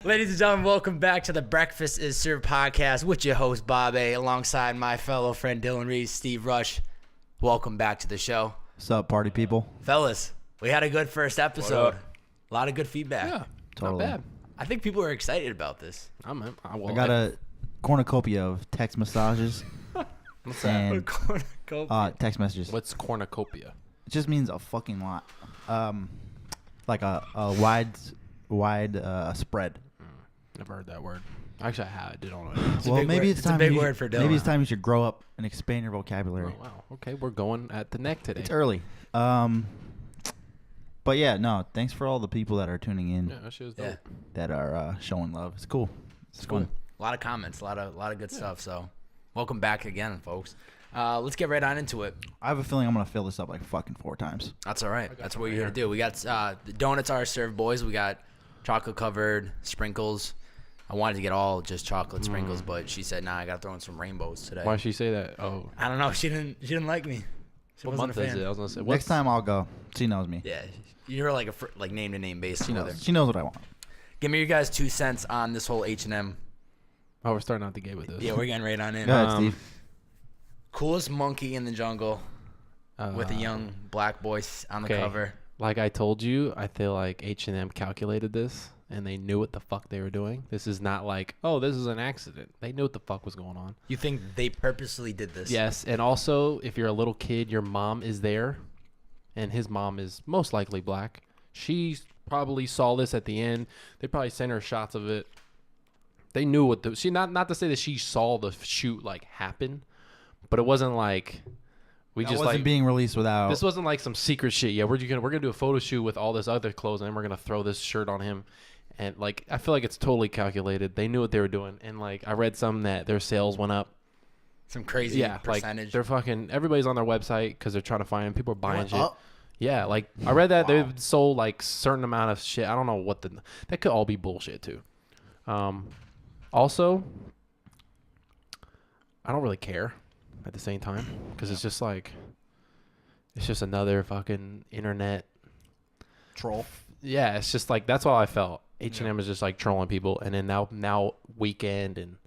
Ladies and gentlemen, welcome back to the Breakfast is Served podcast with your host, Bobbbaaaay, alongside my fellow friend Dylan Reese, Steve Rush. Welcome back to the show. What's up, party people? Fellas, we had a good first episode. A lot of good feedback. Yeah, Totally. not bad. I think people are excited about this. I got a cornucopia of text massages. What's that? And text messages. What's cornucopia? It just means a fucking lot. Like a wide spread. Never heard that word. Actually, I did not know. It's a big word for Dylan. Maybe it's time you should grow up and expand your vocabulary. Oh, wow. Okay, we're going at the neck today. It's early. But yeah, no. Thanks for all the people that are tuning in. Yeah, that shit was dope. Yeah. That are showing love. It's cool. It's Cool. fun. A lot of comments, a lot of good stuff. So, welcome back again, folks. Let's get right on into it. I have a feeling I'm gonna fill this up like fucking 4 times. That's all right. That's what you're here to do. We got the donuts are served, boys. We got chocolate covered sprinkles. I wanted to get all just chocolate sprinkles, but she said, "Nah, I got to throw in some rainbows today." Why did she say that? Oh, I don't know. She didn't like me. She what wasn't month a is fan. it? I was gonna say Next time I'll go. She knows me. Yeah, you're like a name to name basis. She knows what I want. Give me your guys' 2 cents on this whole H&M. Oh, we're starting out the gate with this. Yeah, we're getting right on in. Go ahead, Steve. Coolest monkey in the jungle with a young black boy on the cover. Like I told you, I feel like H&M calculated this, and they knew what the fuck they were doing. This is not like, oh, this is an accident. They knew what the fuck was going on. You think they purposely did this? Yes, and also, if you're a little kid, your mom is there, and his mom is most likely black. She probably saw this at the end. They probably sent her shots of it. They knew what she not to say that she saw the shoot like happen, but it wasn't like That wasn't being released without. this wasn't like some secret shit. Yeah, we're gonna do a photo shoot with all this other clothes, and then we're gonna throw this shirt on him. And like I feel like it's totally calculated. They knew what they were doing, and like I read some that their sales went up. Some crazy percentage. Like they're fucking everybody's on their website because they're trying to find them. People are buying shit. Up? Yeah, like I read that they've sold like certain amount of shit. I don't know what that could all be bullshit too. Also, I don't really care at the same time because it's just like it's just another fucking internet troll. Yeah, it's just like that's all I felt. H&M is just like trolling people, and then now Weekend and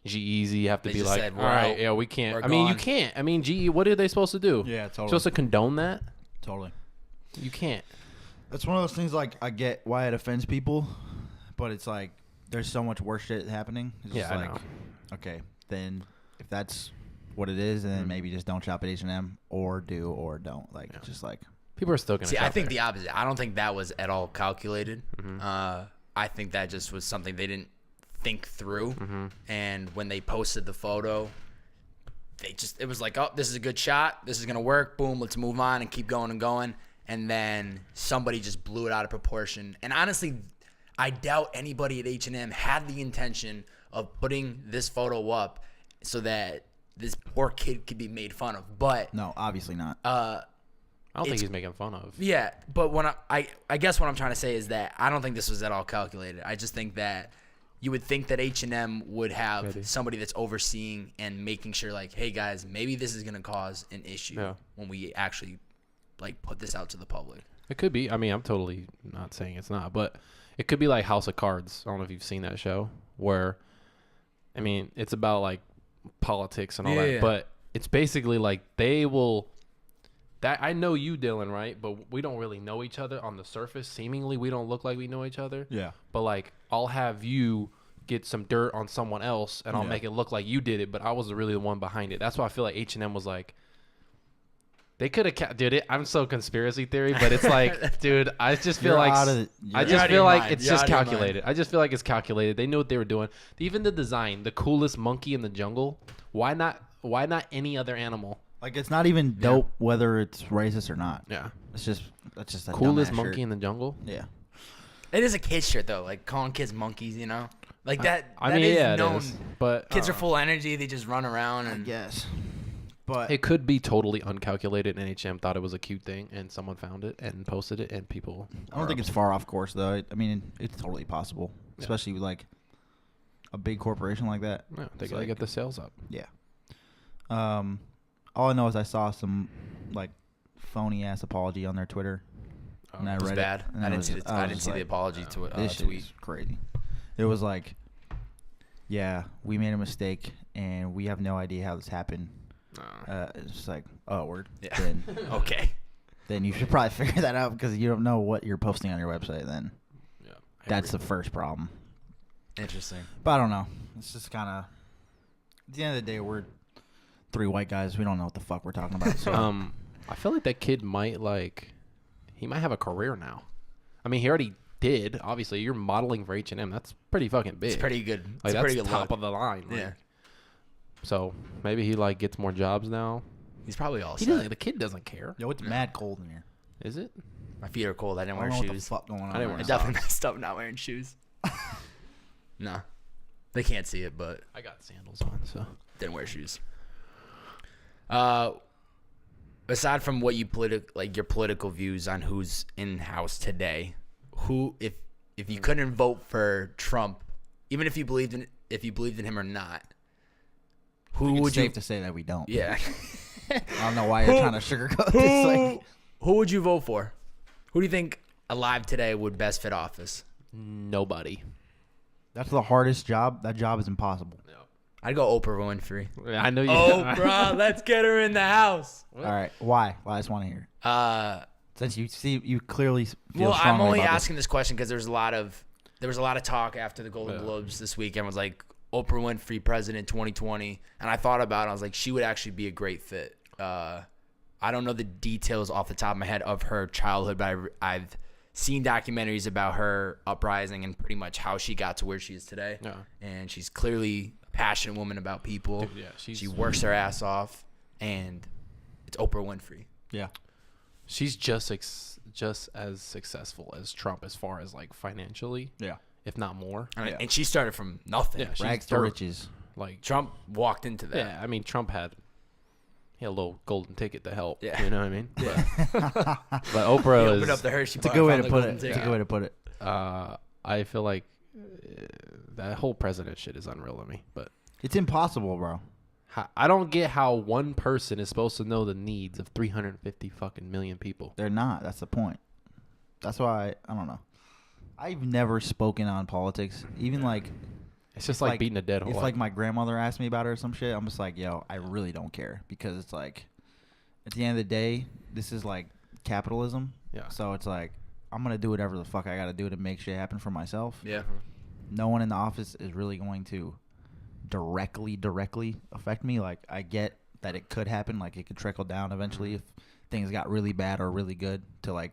G-Eazy have to They be just like, said, all right, yeah, we can't. we're I mean, you gone. can't. I mean, G, what are they supposed to do? Yeah, totally. Supposed to condone that? Totally. You can't. That's one of those things. Like I get why it offends people, but it's like there's so much worse shit happening. It's just Yeah, I like, know. okay, then if that's what it is, then maybe just don't shop at H&M or do or don't. Like just like People are still gonna. See, shop I think there. the opposite. I don't think that was at all calculated. Mm-hmm. I think that just was something they didn't think through. Mm-hmm. And when they posted the photo, it was like, oh, this is a good shot. This is going to work. Boom, let's move on and keep going and going. And then somebody just blew it out of proportion. And honestly, I doubt anybody at H&M had the intention of putting this photo up so that this poor kid could be made fun of. But no, obviously not. I don't think he's making fun of. yeah, but when I guess what I'm trying to say is that I don't think this was at all calculated. I just think that you would think that H&M would have somebody that's overseeing and making sure, like, hey guys, maybe this is gonna cause an issue when we actually like put this out to the public. It could be. I mean, I'm totally not saying it's not, but it could be like House of Cards. I don't know if you've seen that show where, I mean, it's about like politics and all that, but it's basically like they will. That I know you, Dylan, right? But we don't really know each other on the surface. Seemingly, we don't look like we know each other. Yeah. But like, I'll have you get some dirt on someone else, and I'll make it look like you did it, but I was really the one behind it. That's why I feel like H&M was like, they could have, dude. I'm so conspiracy theory, but it's like, dude, I just feel like I just feel like it's just calculated. I just feel like it's calculated. They knew what they were doing. Even the design, the coolest monkey in the jungle. Why not any other animal? Like it's not even dope whether it's racist or not. Yeah. It's just that's just a Coolest dumbass monkey shirt. in the jungle. Yeah. It is a kid's shirt though, like calling kids monkeys, you know, like that. I that mean, is yeah, known. it is. But Kids are full of energy. They just run around and Yes. But it could be totally uncalculated, and H&M thought it was a cute thing, and someone found it and posted it, and people. I don't think it's far off course though. I mean, it's totally possible, especially with like a big corporation like that. Yeah, they gotta get the sales up. Yeah. All I know is I saw some like phony ass apology on their Twitter, and I it was read bad. it. And I didn't was- see the was the like, apology to it. This shit Tweet. is crazy. It was like, yeah, we made a mistake, and we have no idea how this happened. It's just like, oh, word. Yeah. Then, Okay. then you should probably figure that out because you don't know what you're posting on your website then. Yeah. That's the first problem. Interesting. But I don't know. It's just kind of, at the end of the day, we're 3 white guys. We don't know what the fuck we're talking about. So. I feel like that kid might he might have a career now. I mean, he already did. Obviously, you're modeling for H&M. That's pretty fucking big. It's pretty good. Like, It's that's pretty good top look. of the line. Like. Yeah. So maybe he gets more jobs now. He's probably all He set. doesn't. The kid doesn't care. Yo, it's mad cold in here. Is it? My feet are cold. I didn't I wear don't know what the shoes. fuck going on. I didn't right wear I now. definitely messed up not wearing shoes. No. They can't see it, but I got sandals on, so. didn't wear shoes. Aside from what you your political views on who's in house today, who if you couldn't vote for Trump, even if you believed in him or not, who would It's you? safe to say that we don't. Yeah. I don't know why you're trying to sugarcoat this. Like, Who would you vote for? Who do you think alive today would best fit office? Nobody. that's the hardest job. That job is impossible. I'd go Oprah Winfrey. I know you. Oprah, let's get her in the house. All right. Why? I just want to hear. Since you clearly feel Well, I'm strongly only about asking this question because there was a lot of talk after the Golden Globes this week. Everyone's like, Oprah Winfrey, president 2020, and I thought about it. I was like, she would actually be a great fit. I don't know the details off the top of my head of her childhood, but I've seen documentaries about her uprising and pretty much how she got to where she is today. Yeah. And she's clearly a passionate woman about people. Dude, yeah, she works her ass off, and it's Oprah Winfrey. Yeah. She's just as successful as Trump as far as financially, Yeah. if not more. And, and she started from nothing. Yeah, she's Rags to dirt. riches. Trump walked into that. Yeah, I mean, Trump had a little golden ticket to help. Yeah. You know what I mean? Yeah. But Oprah He is. opened up the Hershey It's a bar, good way found to the put golden it. It's a ticket. good way to put it. I feel like that whole president shit is unreal to me. But It's impossible, bro. I don't get how one person is supposed to know the needs of 350 fucking million people. They're not. That's the point. That's why I don't know. I've never spoken on politics. Even It's just like beating a dead horse. if my grandmother asked me about it or some shit, I'm just like, yo, I really don't care because it's at the end of the day, this is capitalism. Yeah. So it's I'm gonna do whatever the fuck I gotta do to make shit happen for myself. Yeah. No one in the office is really going to directly affect me. I get that it could happen. It could trickle down eventually if things got really bad or really good to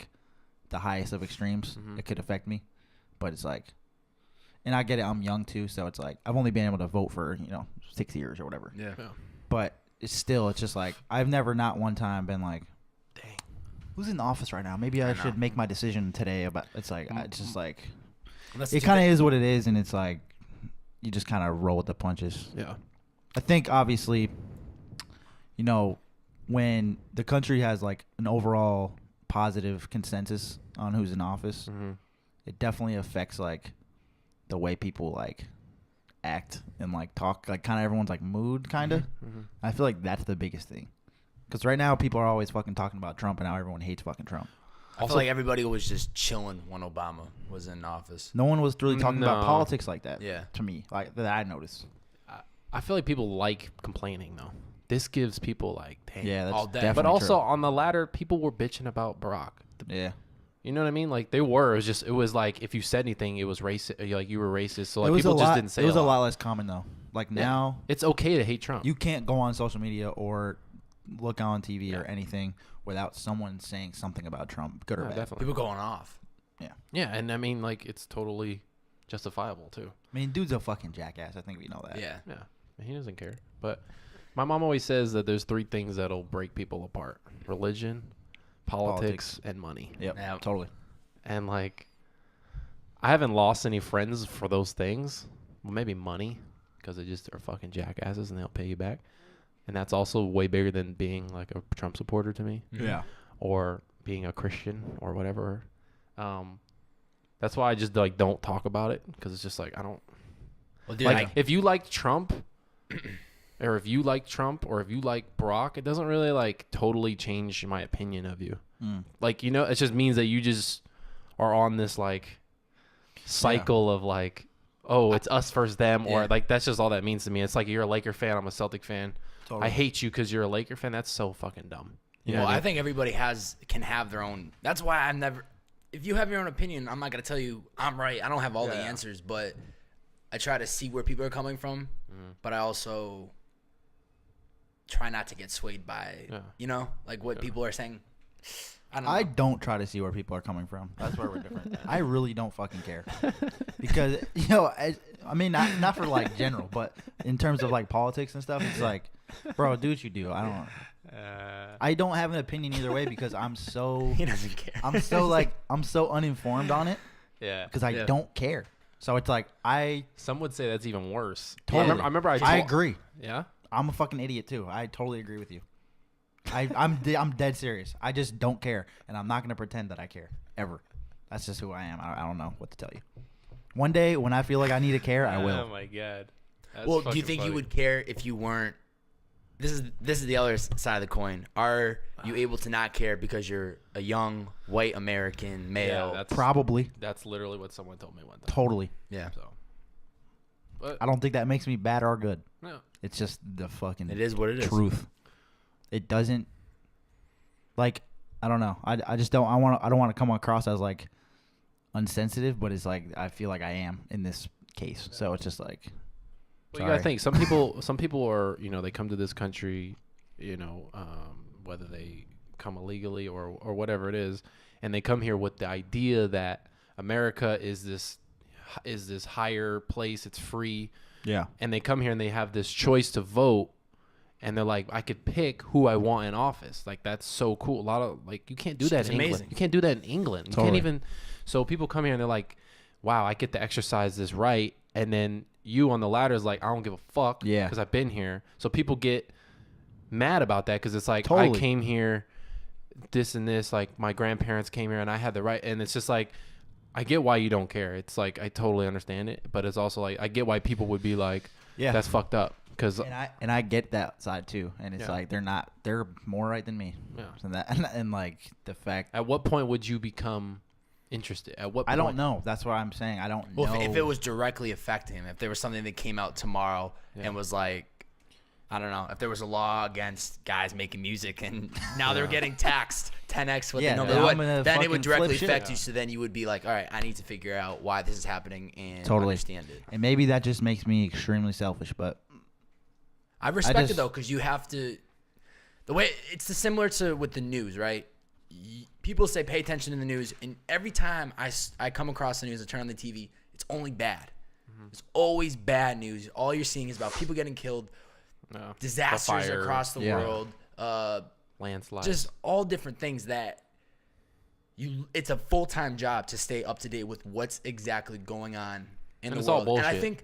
the highest of extremes. It could affect me. But it's and I get it. I'm young too, so it's I've only been able to vote for 6 years or whatever. Yeah. But it's just I've never not one time been dang, who's in the office right now? Maybe I should make my decision today about. It's it's just it kind of is what it is, and it's you just kind of roll with the punches. Yeah. I think obviously, when the country has an overall positive consensus on who's in office, it definitely affects the way people act and talk, kind of everyone's mood kind of. I feel that's the biggest thing, because right now people are always fucking talking about Trump and how everyone hates fucking Trump. I feel like everybody was just chilling when Obama was in office. No one was really talking about No. politics like that. Yeah. To me, that I noticed. I feel like people like complaining though. This gives people dang. Yeah, that's all day. definitely But also true. on the latter, people were bitching about Barack. Yeah. You know what I mean? They were. It was if you said anything, it was racist. You were racist. So It was people a just lot, didn't say. it was a a lot less common though. Now, it's okay to hate Trump. you can't go on social media or look on TV or anything without someone saying something about Trump, good or bad. definitely. People going off. Yeah, and I mean, it's totally justifiable too. I mean, dude's a fucking jackass. I think we know that. Yeah. Yeah, he doesn't care. But my mom always says that there's 3 things that'll break people apart: religion, politics. and money. Yep. Yeah. Totally. And I haven't lost any friends for those things. Well, maybe money, because they just are fucking jackasses and they'll pay you back. And that's also way bigger than being a Trump supporter to me, Yeah. or being a Christian or whatever. That's why I just don't talk about it, because it's just I don't. Well, dude, If you like Trump, or if you like Barack, it doesn't really totally change my opinion of you. It just means that you just are on this cycle of oh, it's us versus them, or Yeah. like that's just all that means to me. It's like you're a Laker fan, I'm a Celtic fan. Totally. I hate you because you're a Laker fan. That's so fucking dumb. You know Well, what I think everybody can have their own. That's why I'm never. If you have your own opinion, I'm not gonna tell you I'm right. I don't have all the answers, but I try to see where people are coming from. But I also try not to get swayed by, like what people are saying. I don't try to see where people are coming from. That's where we're different. I really don't fucking care because I mean not for like general, but in terms of like politics and stuff, it's like, bro, do what you do. I don't have an opinion either way because I'm so He doesn't care. I'm so uninformed on it Yeah. because I don't care. So it's like Some would say that's even worse. Totally. I remember I agree. Yeah. I'm a fucking idiot too. I totally agree with you. I'm dead serious. I just don't care, and I'm not gonna pretend that I care ever. That's just who I am. I don't know what to tell you. One day when I feel like I need to care, I will. Oh my god. That's Well, do you fucking think funny. you would care if you weren't? This is the other side of the coin. Are you able to not care because you're a young white American male? Yeah, Probably. that's literally what someone told me one time. Totally. Yeah. So. But I don't think that makes me bad or good. no. It's just the fucking It is what it is. truth. It doesn't like I don't know. I just don't I don't want to come across as like unsensitive, but it's like I feel like I am in this case. So it's just like Well, you gotta think. Some people are, they come to this country, whether they come illegally or whatever it is, and they come here with the idea that America is this higher place. It's free, yeah. and they come here and they have this choice to vote, and they're like, I could pick who I want in office. Like that's so cool. A lot of you can't do that It's in England. amazing. You can't do that in England. You Totally. can't even. So people come here and they're like, wow, I get to exercise this right, and then you on the ladder is like, I don't give a fuck because I've been here. So people get mad about that because it's like, Totally. I came here, this and this, like my grandparents came here and I had the right. And it's just like, I get why you don't care. It's like, I totally understand it. But it's also like, I get why people would be like, Yeah. that's fucked up. Because And I get that side too. And it's like they're more right than me. Yeah. And like the fact at what point would you become interested? At what point? I don't know. That's what I'm saying. I don't Well, know. if it was directly affecting him, if there was something that came out tomorrow and was like, I don't know, if there was a law against guys making music and now they're getting taxed 10x what they normally then would, I'm gonna then it fucking would directly flip shit. affect you. So then you would be like, all right, I need to figure out why this is happening and Totally. understand it. And maybe that just makes me extremely selfish, but I respect just- it though, because you have to. The way it's similar to with the news, right? People say pay attention to the news, and every time I come across the news, I turn on the TV, it's only bad. It's always bad news. All you're seeing is about people getting killed, disasters fire. across the world, Landslide. just all different things that it's a full-time job to stay up to date with what's exactly going on in the it's all world. And I bullshit. think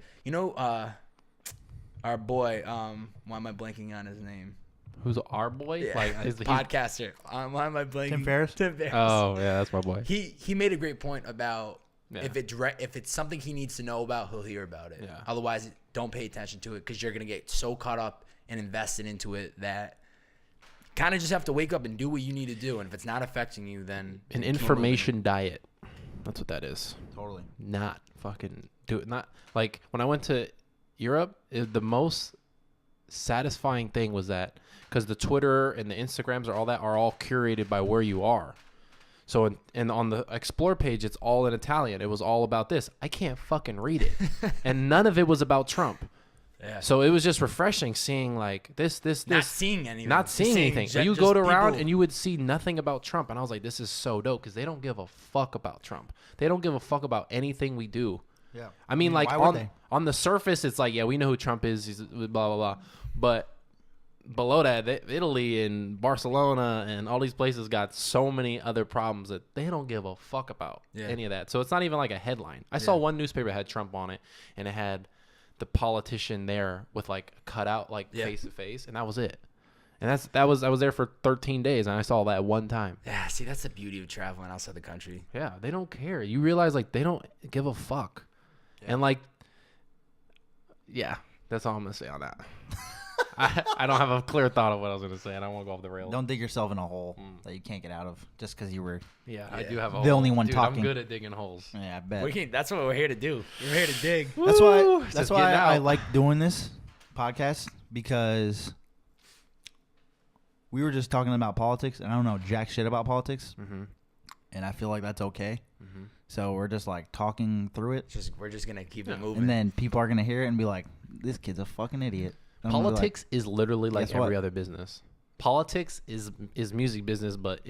our boy, why am I blanking on his name? Who's our boy? Yeah. Like is the Podcaster. Why am I blanking? Tim Ferriss? Tim Ferriss. Oh yeah, that's my boy. He made a great point about Yeah. if it's something he needs to know about, he'll hear about it. Yeah. Otherwise, don't pay attention to it because you're gonna get so caught up and invested into it that kind of just have to wake up and do what you need to do. And if it's not affecting you, then An keep information diet. That's what that is. totally. Not fucking do it. Not like when I went to Europe, the most satisfying thing was that because the Twitter and the Instagrams are all curated by where you are. So and on the Explore page, it's all in Italian. It was all about this. I can't fucking read it, and none of it was about Trump. moving. Yeah. So it was just refreshing seeing like this. Not seeing anything. Not seeing anything. Just You go around people- and you would see nothing about Trump, and I was like, "This is so dope," because they don't give a fuck about Trump. They don't give a fuck about anything we do. Yeah. I mean, like why would they? on the surface, it's like, yeah, we know who Trump is. He's blah blah blah, but below that, Italy and Barcelona and all these places got so many other problems that they don't give a fuck about any of that. So it's not even like a headline. I saw one newspaper that had Trump on it, and it had the politician there with like cut out like face to face, and that was it. And I was there for 13 days, and I saw that one time. Yeah, see, that's the beauty of traveling outside the country. Yeah, they don't care. You realize like they don't give a fuck, and like, yeah, that's all I'm gonna say on that. I don't have a clear thought of what I was gonna say. I don't want to go off the rails. Don't dig yourself in a hole that you can't get out of just because you were. Yeah, I do have a The hole. only one Dude, talking. I'm good at digging holes. Yeah, I bet. That's what we're here to do. We're here to dig. That's why. Woo! That's Just why getting I out. like doing this podcast because we were just talking about politics, and I don't know jack shit about politics, and I feel like that's okay. So we're just like talking through it, We're just gonna keep it moving. and then people are gonna hear it and be like, "This kid's a fucking idiot." And I'm gonna be like, Politics is literally like guess what? every other business. Politics is music business, but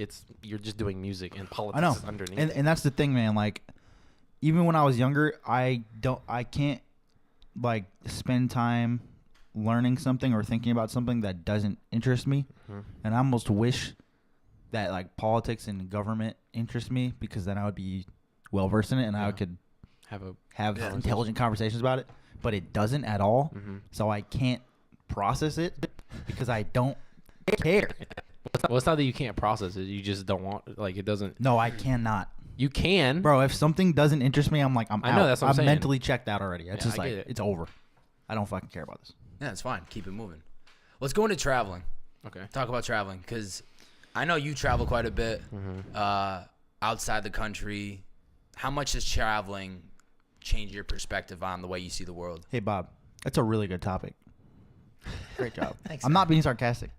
you're just doing music, and politics I know, is underneath. and that's the thing, man. Like, even when I was younger, I can't like spend time learning something or thinking about something that doesn't interest me, and I almost wish that like politics and government interest me because then I would be well versed in it and I could have intelligent conversations about it. But it doesn't at all, so I can't process it because I don't care. Well, it's not that you can't process it; you just don't want. Like, it doesn't. No, I cannot. You can, Bro, if something doesn't interest me, I'm like, I'm out. I know, that's what I'm saying. mentally checked out already. It's Yeah, just I like, get it. it's over. I don't fucking care about this. Yeah, it's fine. Keep it moving. Let's go into traveling. Okay. Talk about traveling because I know you travel quite a bit outside the country. How much does traveling change your perspective on the way you see the world? Hey, Bob, that's a really good topic. Great job. Thanks, I'm man. not being sarcastic.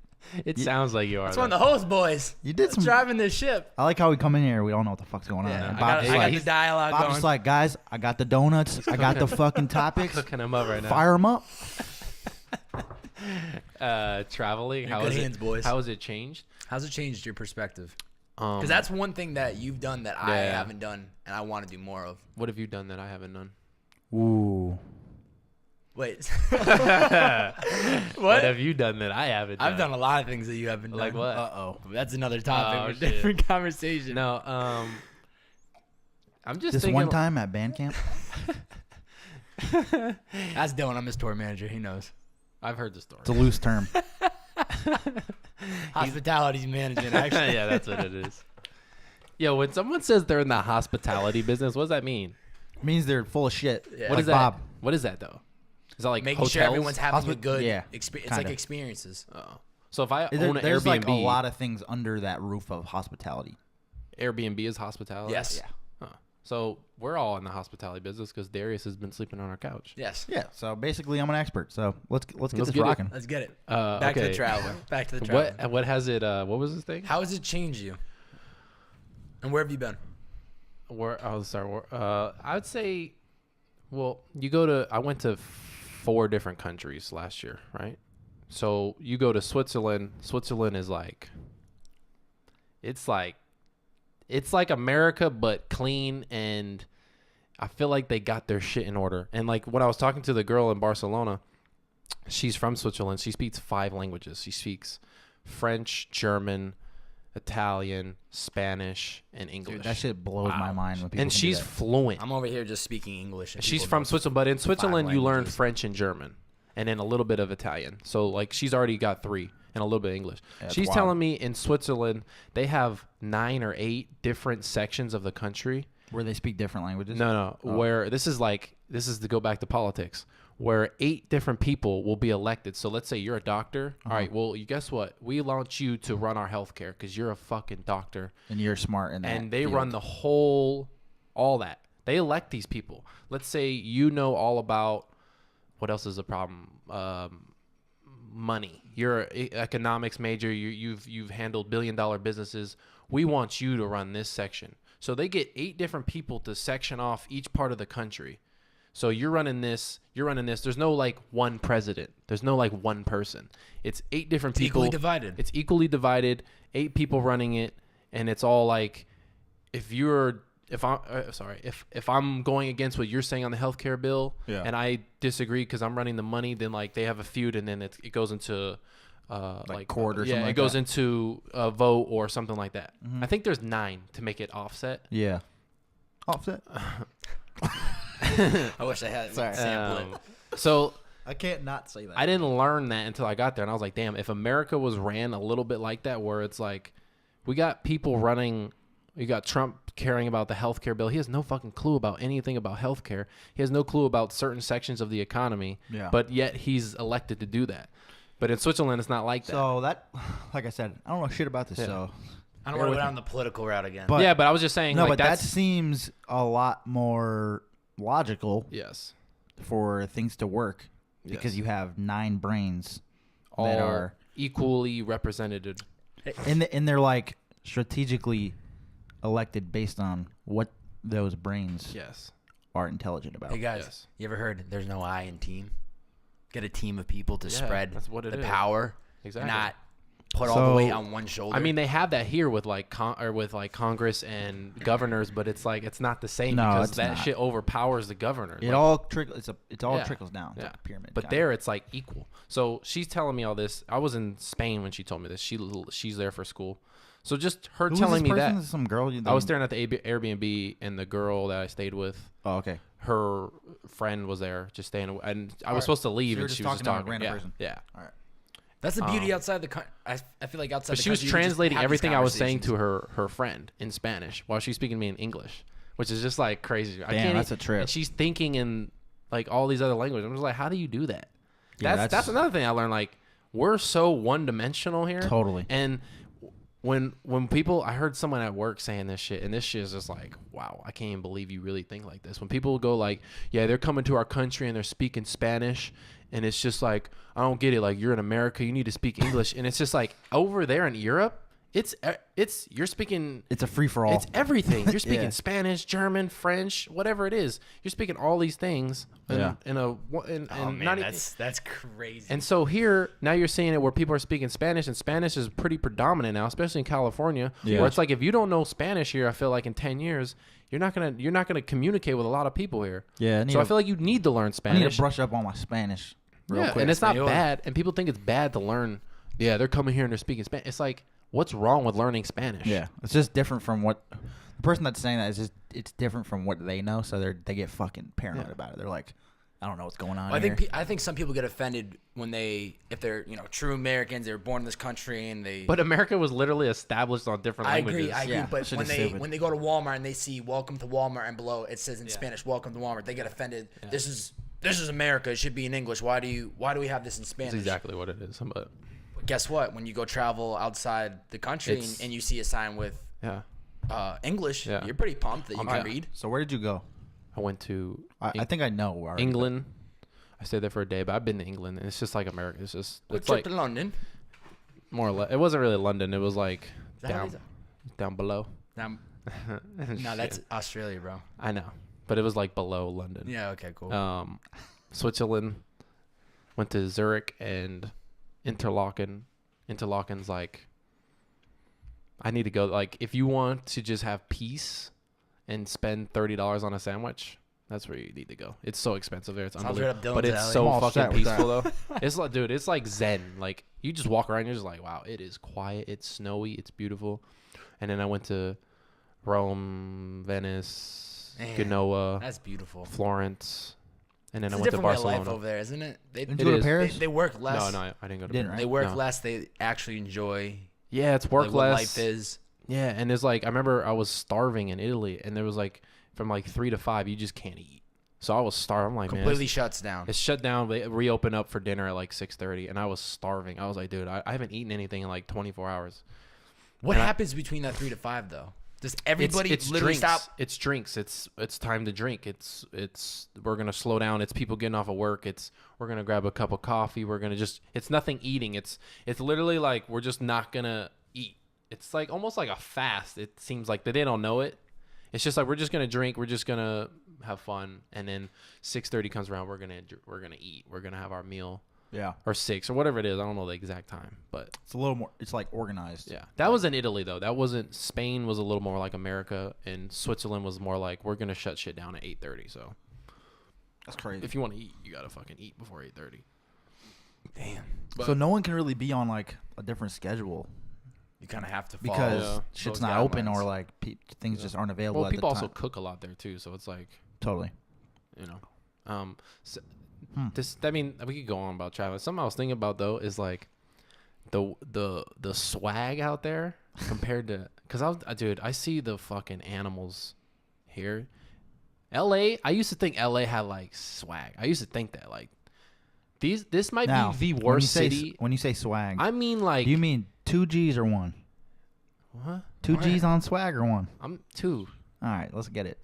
It sounds like you are. That's one of the host boys. You did some. Driving this ship. I like how we come in here. We don't know what the fuck's going on. Yeah, And I got, Bob's I got like, the dialogue Bob's going. just like, guys, I got the donuts. I got the fucking topics. cooking them up right now. Fire them up. Traveling. You're How good is hands, it? boys. How has it changed? How's it changed your perspective? Because Because that's one thing that you've done that I Yeah. haven't done and I want to do more of. What have you done that I haven't done? Ooh. Wait. What have you done that I haven't done? I've done a lot of things that you haven't done. Like what? Uh-oh. That's another topic Oh, for shit. different conversation. No, I'm just This thinking, one time at band camp. That's Dylan. I'm his tour manager. He knows. I've heard the story. It's a loose term. Hospitality's management, actually. Yeah, that's what it is. Yo, when someone says they're in the hospitality business, what does that mean? Means they're full of shit. Yeah. What Like is that? Bob. What is that though? Is that like Making hotels? sure everyone's having a good yeah, experience. It's kinda. like experiences. Oh. So if I There- own an there's Airbnb, like a lot of things under that roof of hospitality. Airbnb is hospitality. Yes. Yeah. Huh. So we're all in the hospitality business because Darius has been sleeping on our couch. Yes. Yeah. So basically, I'm an expert. So let's get Let's this get it. rocking. Let's get it. Back Back to the traveling. Back to the traveling. What has it? What was this thing? How has it changed you? And where have you been? I would say, well, I went to 4 different countries last year, right? So you go to Switzerland. Switzerland is it's like America, but clean, and I feel like they got their shit in order. And like when I was talking to the girl in Barcelona, she's from Switzerland. She speaks 5 languages. She speaks French, German, Italian, Spanish, and English. Dude, that shit blows my mind when people. And can do she's that. fluent. I'm over here just speaking English. and She's people from know. Switzerland, but in Switzerland you learn languages. French and German, and then a little bit of Italian. So like she's already got 3 and a little bit of English. That's She's wild. telling me in Switzerland they have 9 or 8 different sections of the country. Where they speak different languages. No, Oh. where this is to go back to politics, where 8 different people will be elected. So let's say you're a doctor. All right, well, you guess what? We want you to run our healthcare because you're a fucking doctor. And you're smart in that. And they field. run all that. They elect these people. Let's say you know all about what else is a problem? Money. You're an economics major. You've handled $billion businesses. We want you to run this section. So they get 8 different people to section off each part of the country. So you're running this. There's no like one president. There's no like one person. It's 8 different people. Equally divided. It's equally divided. 8 people running it, and it's all like, if I'm going against what you're saying on the healthcare bill, Yeah. and I disagree because I'm running the money, then like they have a feud, and then it goes into like court or something it like goes that. into a vote or something like that. I think there's 9 to make it offset. Yeah. Offset. I wish I had Sorry. sample it. So I can't not say that. I didn't learn that until I got there, and I was like, damn, if America was ran a little bit like that, where it's like we got people running, we got Trump caring about the healthcare bill. He has no fucking clue about anything about healthcare. He has no clue about certain sections of the economy, Yeah. but yet he's elected to do that. But in Switzerland, it's not like that. So that, like I said, I don't know shit about this. Yeah. So I don't want to go down the political route again. But- yeah, but I was just saying. no, like, but that that's seems a lot more logical yes, for things to work because Yes. you have 9 brains all that are equally represented. and they're like strategically elected based on what those brains Yes. are intelligent about. Hey guys, Yes. you ever heard there's no I in team? Get a team of people to Yeah, spread that's what it the is. power, Exactly. not put all the weight on one shoulder. I mean, they have that here with like Congress and governors, but it's like it's not the same No, because it's that not. shit overpowers the governors. It Like, all trickles. It's all Yeah. trickles down. It's yeah. like a pyramid. But kinda. there, it's like equal. So she's telling me all this. I was in Spain when she told me this. She's there for school. So just her Who is telling this me person? that. Is some girl. I was staring at the Airbnb, and the girl that I stayed with, Oh, okay. her friend was there, just staying. And I was Alright. supposed to leave, So you were and just she was just talking to a talking. random Yeah, person. yeah. All right. that's the beauty outside the country. I feel like outside But the she was country, you can just translating have these everything I was saying to conversations. her friend in Spanish while she's speaking to me in English, which is just like crazy. I Damn, can't that's a trip. And she's thinking in like all these other languages. I'm just like, how do you do that? Yeah, That's another thing I learned. Like, we're so one dimensional here. Totally. And when people, I heard someone at work saying this shit, and this shit is just like, wow, I can't even believe you really think like this. When people go like, yeah, they're coming to our country and they're speaking Spanish, and it's just like, I don't get it. Like, you're in America, you need to speak English, and it's just like over there in Europe, you're speaking. It's a free for all. It's everything. You're speaking Yeah. Spanish, German, French, whatever it is. You're speaking all these things. Yeah. Oh Man, not that's crazy. and so here, now you're seeing it where people are speaking Spanish, and Spanish is pretty predominant now, especially in California. Yeah. Where it's like, if you don't know Spanish here, I feel like in 10 years, you're not gonna communicate with a lot of people here. Yeah. So I feel like you need to learn I need Spanish. to brush up on my Spanish. Real Yeah, quick. and it's not Español. bad. And people think it's bad to learn. Yeah, they're coming here and they're speaking Spanish. It's like, what's wrong with learning Spanish? Yeah, it's just different from what the person that's saying that is just. It's different from what they know, so they get fucking paranoid Yeah. about it. They're like, I don't know what's going on. I here. think I think some people get offended when if they're true Americans, they were born in this country and they. But America was literally established on different I languages. agree. I agree. Yeah, But shit when is they stupid. when they go to Walmart and they see "Welcome to Walmart" and below it says in Spanish "Welcome to Walmart," they get offended. Yeah. This is America. It should be in English. Why do we have this in Spanish? That's exactly what it is. But But guess what? When you go travel outside the country It's- and you see a sign with yeah, English, Yeah. you're pretty pumped that you can Yeah. read. So where did you go? I went to I think I know already. England. I stayed there for a day, but I've been to England, and it's just like America. It's just Quick it's trip like to London. more or less. It wasn't really London. It was like Is that how down they say- down below. No, that's Shit. Australia, bro. I know, but it was like below London. Yeah. Okay. Cool. Switzerland. Went to Zurich and Interlaken. Interlaken's like, I need to go. Like, if you want to just have peace and spend $30 on a sandwich, that's where you need to go. It's so expensive there. It's Sounds right up unbelievable, but Dylan's it's alley. so I'm all fucking set with that. peaceful though. It's like, dude, it's like Zen. Like, you just walk around, you're just like, wow, it is quiet. It's snowy. It's beautiful. And then I went to Rome, Venice, Man, Genoa, That's beautiful. Florence, and then It's I a went to different way of Barcelona. life over there, isn't it? Didn't It you go is. to Paris? They work less. No, I didn't go to Didn't, Paris. right? They work No. less. They actually enjoy Yeah, it's work like, what less. life is. Yeah, and there's like, I remember I was starving in Italy, and there was like from like 3 to 5, you just can't eat. So I was starving. I'm like, Completely man, shuts down. it's shut down. They reopen up for dinner at like 6:30, and I was starving. I was like, dude, I haven't eaten anything in like 24 hours. What and I- happens between that 3 to 5 though? Does everybody it's literally drinks. stop? It's drinks. It's time to drink. It's we're gonna slow down. It's people getting off of work. We're gonna grab a cup of coffee. We're gonna it's nothing eating. It's literally like we're just not gonna eat. It's like almost like a fast. It seems like that they don't know it. It's just like we're just gonna drink. We're just gonna have fun, and then 6:30 comes around. We're gonna eat. We're gonna have our meal, Yeah, or 6 or whatever it is. I don't know the exact time, but it's a little more. It's like organized. yeah, that was in Italy though. That wasn't. Spain was a little more like America, and Switzerland was more like we're gonna shut shit down at 8:30. So That's crazy. if you want to eat, you gotta fucking eat before 8:30. Damn. So no one can really be on like a different schedule You kind of have to follow. because Yeah, shit's those not open guidelines. or like things just aren't available. Well, at people the also time. cook a lot there too, so it's like Totally. you know, so Hmm. this. I mean, we could go on about traveling. Something I was thinking about though is like the swag out there compared to because dude, I see the fucking animals here. LA, I used to think LA had like swag. I used to think that like This might Now, be the worst city. When you say swag, I mean, like, do you mean 2 G's or 1? what? 2 G's on swag or 1? I'm 2. All right, let's get it.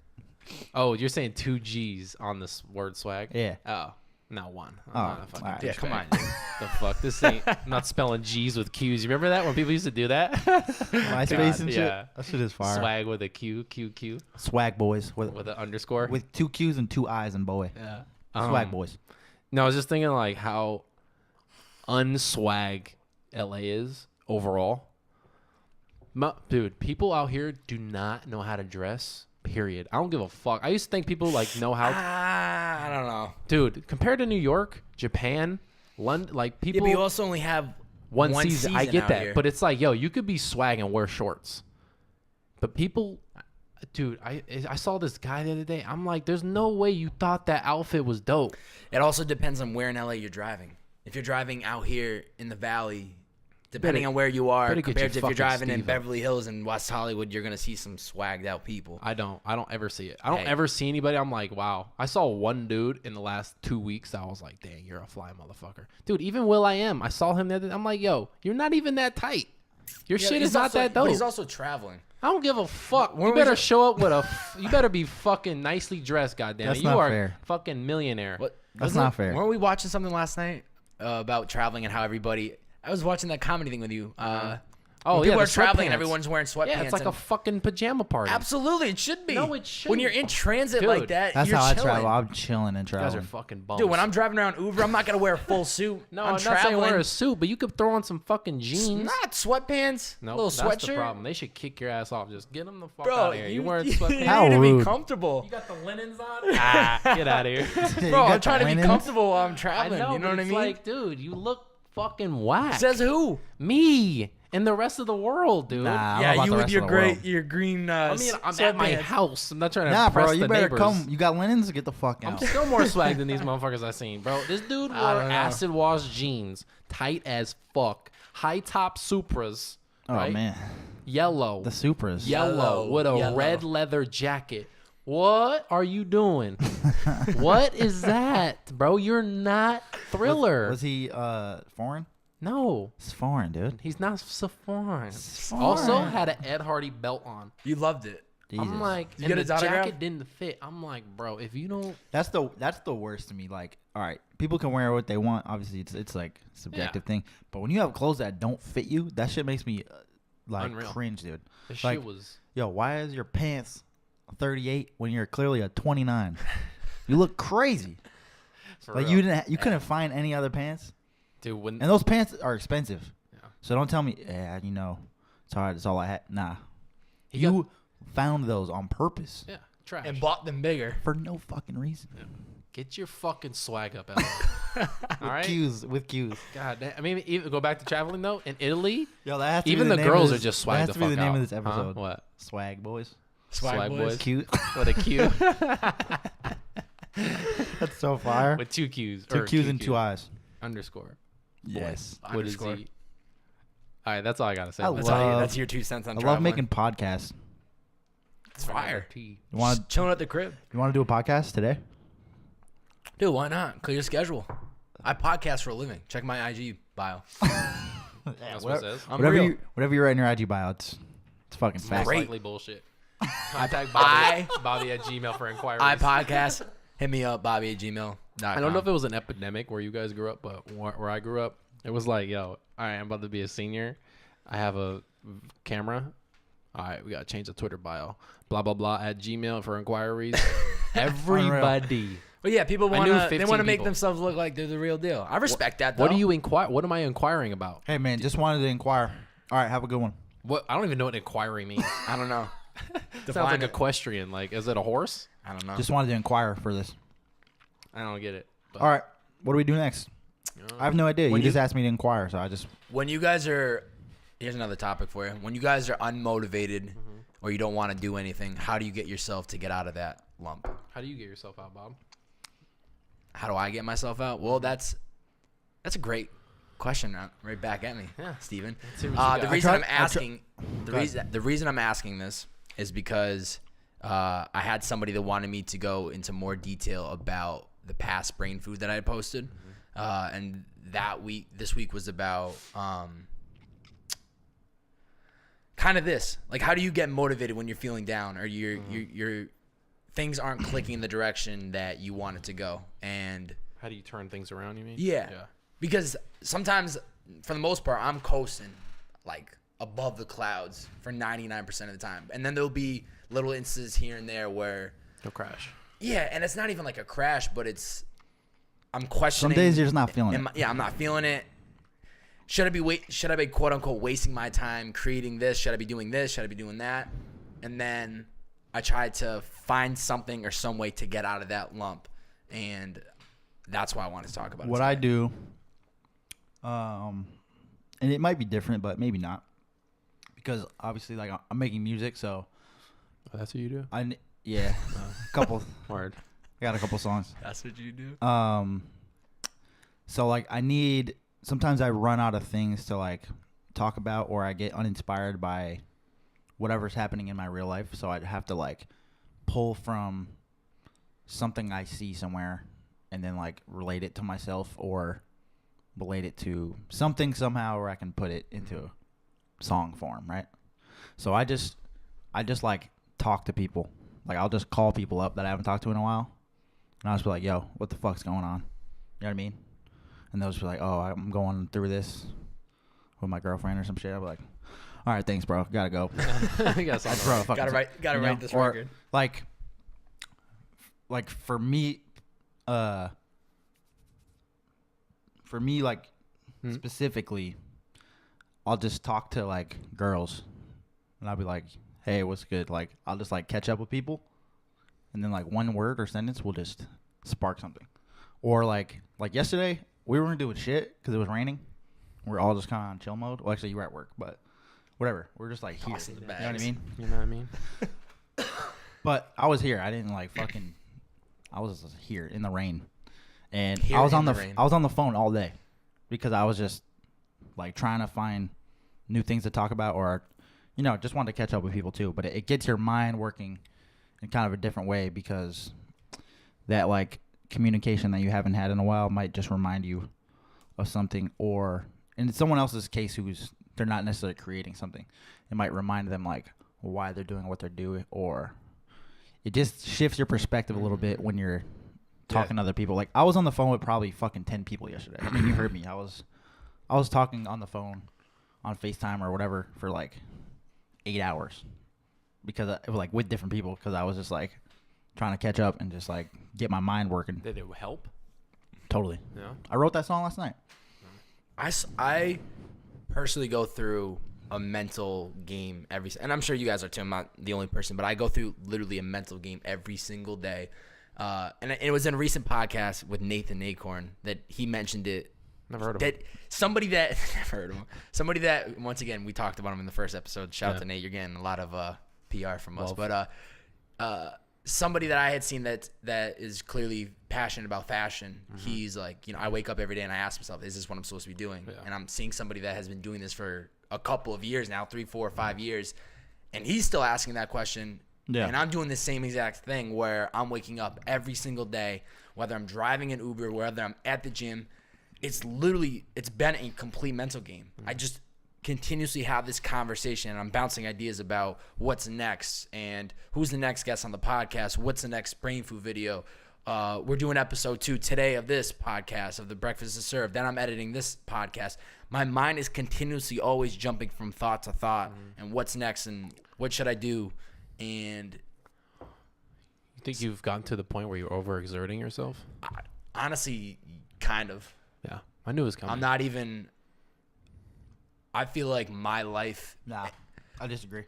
Oh, you're saying 2 G's on this word swag? Yeah. Oh, no, 1. I'm Oh, not a fucking all right. Yeah, come on. The fuck? This ain't. I'm not spelling G's with Q's. You remember that when people used to do that? MySpace and shit. yeah. That shit is fire. Swag with a Q, Swag boys with with an underscore. with 2 Q's and 2 I's and boy. yeah. Swag boys. No, I was just thinking like how unswag LA is overall. Dude, people out here do not know how to dress. Period. I don't give a fuck. I used to think people like know how. I don't know. Dude, compared to New York, Japan, London, like Yeah, people. but you also only have one season. I get out that, here. but it's like, yo, you could be swag and wear shorts, but people. Dude, I saw this guy the other day. I'm like, there's no way you thought that outfit was dope. It also depends on where in LA you're driving. If you're driving out here in the valley, depending on where you are, better get compared to your if you're fucking driving in Steve-O. Beverly Hills and West Hollywood, you're gonna see some swagged out people. I don't ever see it. I don't Hey. ever see anybody. I'm like, wow. I saw one dude in the last 2 weeks. I was like, dang, you're a fly motherfucker. Dude, even Will.i.am, I saw him the other day. I'm like, yo, you're not even that tight. Your Yeah, shit he's is not also- that dope. But he's also traveling. I don't give a fuck. When You we better just- show up with you better be fucking nicely dressed, goddamn. That's You not are fair. fucking millionaire. What? That's wasn't not it- fair. Weren't we watching something last night about traveling and how everybody? I was watching that comedy thing with you. Oh, when yeah, people the are traveling and sweatpants. everyone's wearing sweatpants. Yeah, it's like a and- fucking pajama party. absolutely, it should be. No, it When shouldn't. you're in transit Dude, like that, That's you're how I chilling. travel. I'm chilling and You guys are traveling. fucking bums. Dude, when I'm driving around Uber, I'm not gonna wear a full suit. no, I'm I'm not saying traveling. wear a suit, but you could throw on some fucking jeans. Not sweatpants. No, little that's sweatshirt. the problem. They should kick your ass off. Just get them the fuck Bro, out of here. You wearing sweatpants? How you need to rude. be comfortable. You got the linens on? Get out of here. You Bro, got I'm the trying to be linens? comfortable while I'm I traveling. know, you know but what I it's mean? like, dude, you look fucking whack. Says who? Me and the rest of the world, dude. Nah, I don't know Yeah, about you the with rest your of the world. your green. I mean, I'm at my sweatpants. house. I'm not trying to Nah, impress bro, you the better neighbors. come. You got linens? Get the fuck I'm out. still more swag than these motherfuckers I seen, bro. This dude wore I don't know. acid wash jeans, tight as fuck, high top Supras, Oh right? man, Yellow, the Supras. yellow with a Yellow. red leather jacket. What are you doing? What is that, bro? You're not Thriller. Was he foreign? No, It's foreign, dude. he's not foreign. foreign. Also had an Ed Hardy belt on. You loved it. Jesus. I'm like, you and get the his autograph? jacket didn't fit. I'm like, bro, if you don't, That's the worst to me. Like, all right, people can wear what they want. Obviously, it's like a subjective thing. But when you have clothes that don't fit you, that shit makes me like Unreal. cringe, dude. the Like, shit was. Yo, why is your pants a 38 when you're clearly a 29? You look crazy. For Like real. you couldn't find any other pants, Dude, when and those pants are expensive. Yeah. So don't tell me, yeah, it's hard. It's all I had. Nah, He you found those on purpose yeah, trash. And bought them bigger. for no fucking reason. Get your fucking swag up, Ella. All right. With cues. God damn. I mean, even go back to traveling though. In Italy, Yo, that has to even be the name of girls this- are just that swag has the to be fuck the name out. of this Huh? episode. What? Swag boys. Swag boys. Cute. With a Q. That's so fire. With 2 Q's. Two or Q's and 2 I's. Underscore. Yes. What is Underscore. he? All right, that's all I gotta say. I That's love- That's your 2 cents on I traveling. love making podcasts. It's fire. You want Just chilling at the crib. to do a podcast today? Dude, why not? Clear your schedule. I podcast for a living. Check my IG bio. That's what it says. I'm whatever real. you write in your IG bio, it's fucking Most fact. great. likely bullshit. Contact Bobby at Gmail for inquiries. I podcast. Hit me up, Bobby@gmail.com. I don't know if it was an epidemic where you guys grew up, but where I grew up, it was like, yo, all right, I'm about to be a senior. I have a camera. All right, we got to change the Twitter bio. Blah, blah, blah at Gmail for inquiries. Everybody. But yeah, people I want knew to. They 15 want to make people. themselves look like they're the real deal. I respect that. Though. What do you inquire? What am I inquiring about? Hey man, just wanted to inquire. All right, have a good one. What I don't even know what inquiring means. I don't know. Sounds Define like it. equestrian. Like, is it a horse? I don't know. Just wanted to inquire for this. I don't get it. But, All right, what do we do next? I have no idea. When You you- just asked me to inquire, so I just. when you guys are, here's another topic for you. When you guys are unmotivated or you don't want to do anything, how do you get yourself to get out of that lump? How do you get yourself out, Bob? How do I get myself out? Well, that's a great question right back at me, Yeah. Steven. see what you The got. reason I I'm tried- asking, Go ahead. the reason I'm asking this is because I had somebody that wanted me to go into more detail about the past brain food that I had posted. And this week was about kind of this. Like, how do you get motivated when you're feeling down or you're things aren't clicking in the direction that you want it to go? And how do you turn things around, you mean? Yeah. Because sometimes, for the most part, I'm coasting like above the clouds for 99% of the time. And then there'll be little instances here and there where you'll crash. Yeah, and it's not even like a crash, but I'm questioning. Some days you're just not feeling it. I'm not feeling it. Should I be quote unquote wasting my time creating this? Should I be doing this? Should I be doing that? And then I try to find something or some way to get out of that lump, and that's why I wanted to talk about it. What I do, and it might be different, but maybe not, because obviously, like, I'm making music, so. Oh, that's what you do? Yeah, a couple. Word. I got a couple songs. That's what you do. So like sometimes I run out of things to like talk about, or I get uninspired by whatever's happening in my real life. So I'd have to like pull from something I see somewhere and then like relate it to myself or relate it to something somehow where I can put it into song form, right? So I just like talk to people. Like, I'll just call people up that I haven't talked to in a while, and I'll just be like, yo, what the fuck's going on? You know what I mean? And they'll just be like, oh, I'm going through this with my girlfriend or some shit. I'll be like, all right, thanks, bro. Gotta go. Gotta write this record. Like for me, like, specifically, I'll just talk to, like, girls, and I'll be like, hey, what's good? Like, I'll just, like, catch up with people, and then, like, one word or sentence will just spark something. Or, like yesterday, we weren't doing shit because it was raining. We're all just kind of on chill mode. Well, actually, you were at work, but whatever. We're just, like, here. You know what I mean? You know what I mean? But I was here. I didn't, like, I was here in the rain. And Here I was in on the rain. I was on the phone all day because I was just, like, trying to find new things to talk about, or, you know, just wanted to catch up with people too. But it gets your mind working in kind of a different way, because that, like, communication that you haven't had in a while might just remind you of something, or in someone else's case they're not necessarily creating something, it might remind them, like, why they're doing what they're doing, or it just shifts your perspective a little bit when you're talking to other people. Like, I was on the phone with probably fucking 10 people yesterday. I mean, you heard me. I was talking on the phone on FaceTime or whatever for like 8 hours, because it was like with different people, because I was just like trying to catch up and just like get my mind working. Did it help? Totally. Yeah. I wrote that song last night. I personally go through a mental game and I'm sure you guys are too. I'm not the only person, but I go through literally a mental game every single day. And it was in a recent podcast with Nathan Acorn that he mentioned it. Never heard of him. Somebody that never heard of him. Somebody that, once again, we talked about him in the first episode. Shout out to Nate. You're getting a lot of PR from us. But somebody that I had seen that is clearly passionate about fashion. He's like, you know, I wake up every day and I ask myself, is this what I'm supposed to be doing? Yeah. And I'm seeing somebody that has been doing this for a couple of years now, 3, 4, 5 years, and he's still asking that question. Yeah. And I'm doing the same exact thing where I'm waking up every single day, whether I'm driving an Uber, whether I'm at the gym. It's been a complete mental game. I just continuously have this conversation, and I'm bouncing ideas about what's next and who's the next guest on the podcast, what's the next brain food video. We're doing episode 2 today of this podcast, of the Breakfast is Served. Then I'm editing this podcast. My mind is continuously always jumping from thought to thought, and what's next and what should I do. And you think you've gotten to the point where you're overexerting yourself? Honestly, kind of. Yeah, I knew it was coming. I'm not even. I feel like my life. Nah, I disagree.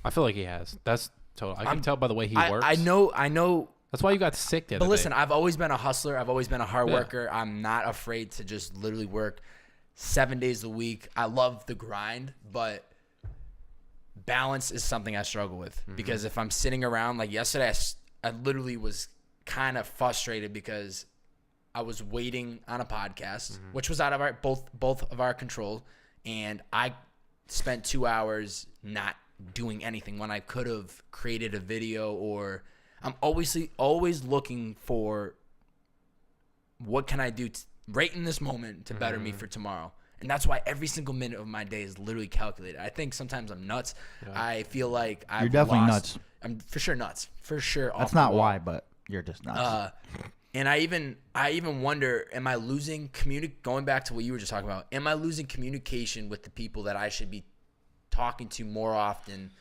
I feel like he has. That's total. I can tell by the way he works. I know. That's why you got sick the other day. But listen, I've always been a hustler. I've always been a hard worker. I'm not afraid to just literally work 7 days a week. I love the grind, but balance is something I struggle with, because if I'm sitting around, like yesterday, I literally was kind of frustrated because I was waiting on a podcast, which was out of our both of our control, and I spent 2 hours not doing anything when I could have created a video. Or I'm always looking for what can I do right in this moment to better me for tomorrow? And that's why every single minute of my day is literally calculated. I think sometimes I'm nuts. Yeah. I feel like You're definitely nuts. I'm for sure nuts. For sure. That's not why, but you're just nuts. And I even wonder, am I losing going back to what you were just talking about, am I losing communication with the people that I should be talking to more often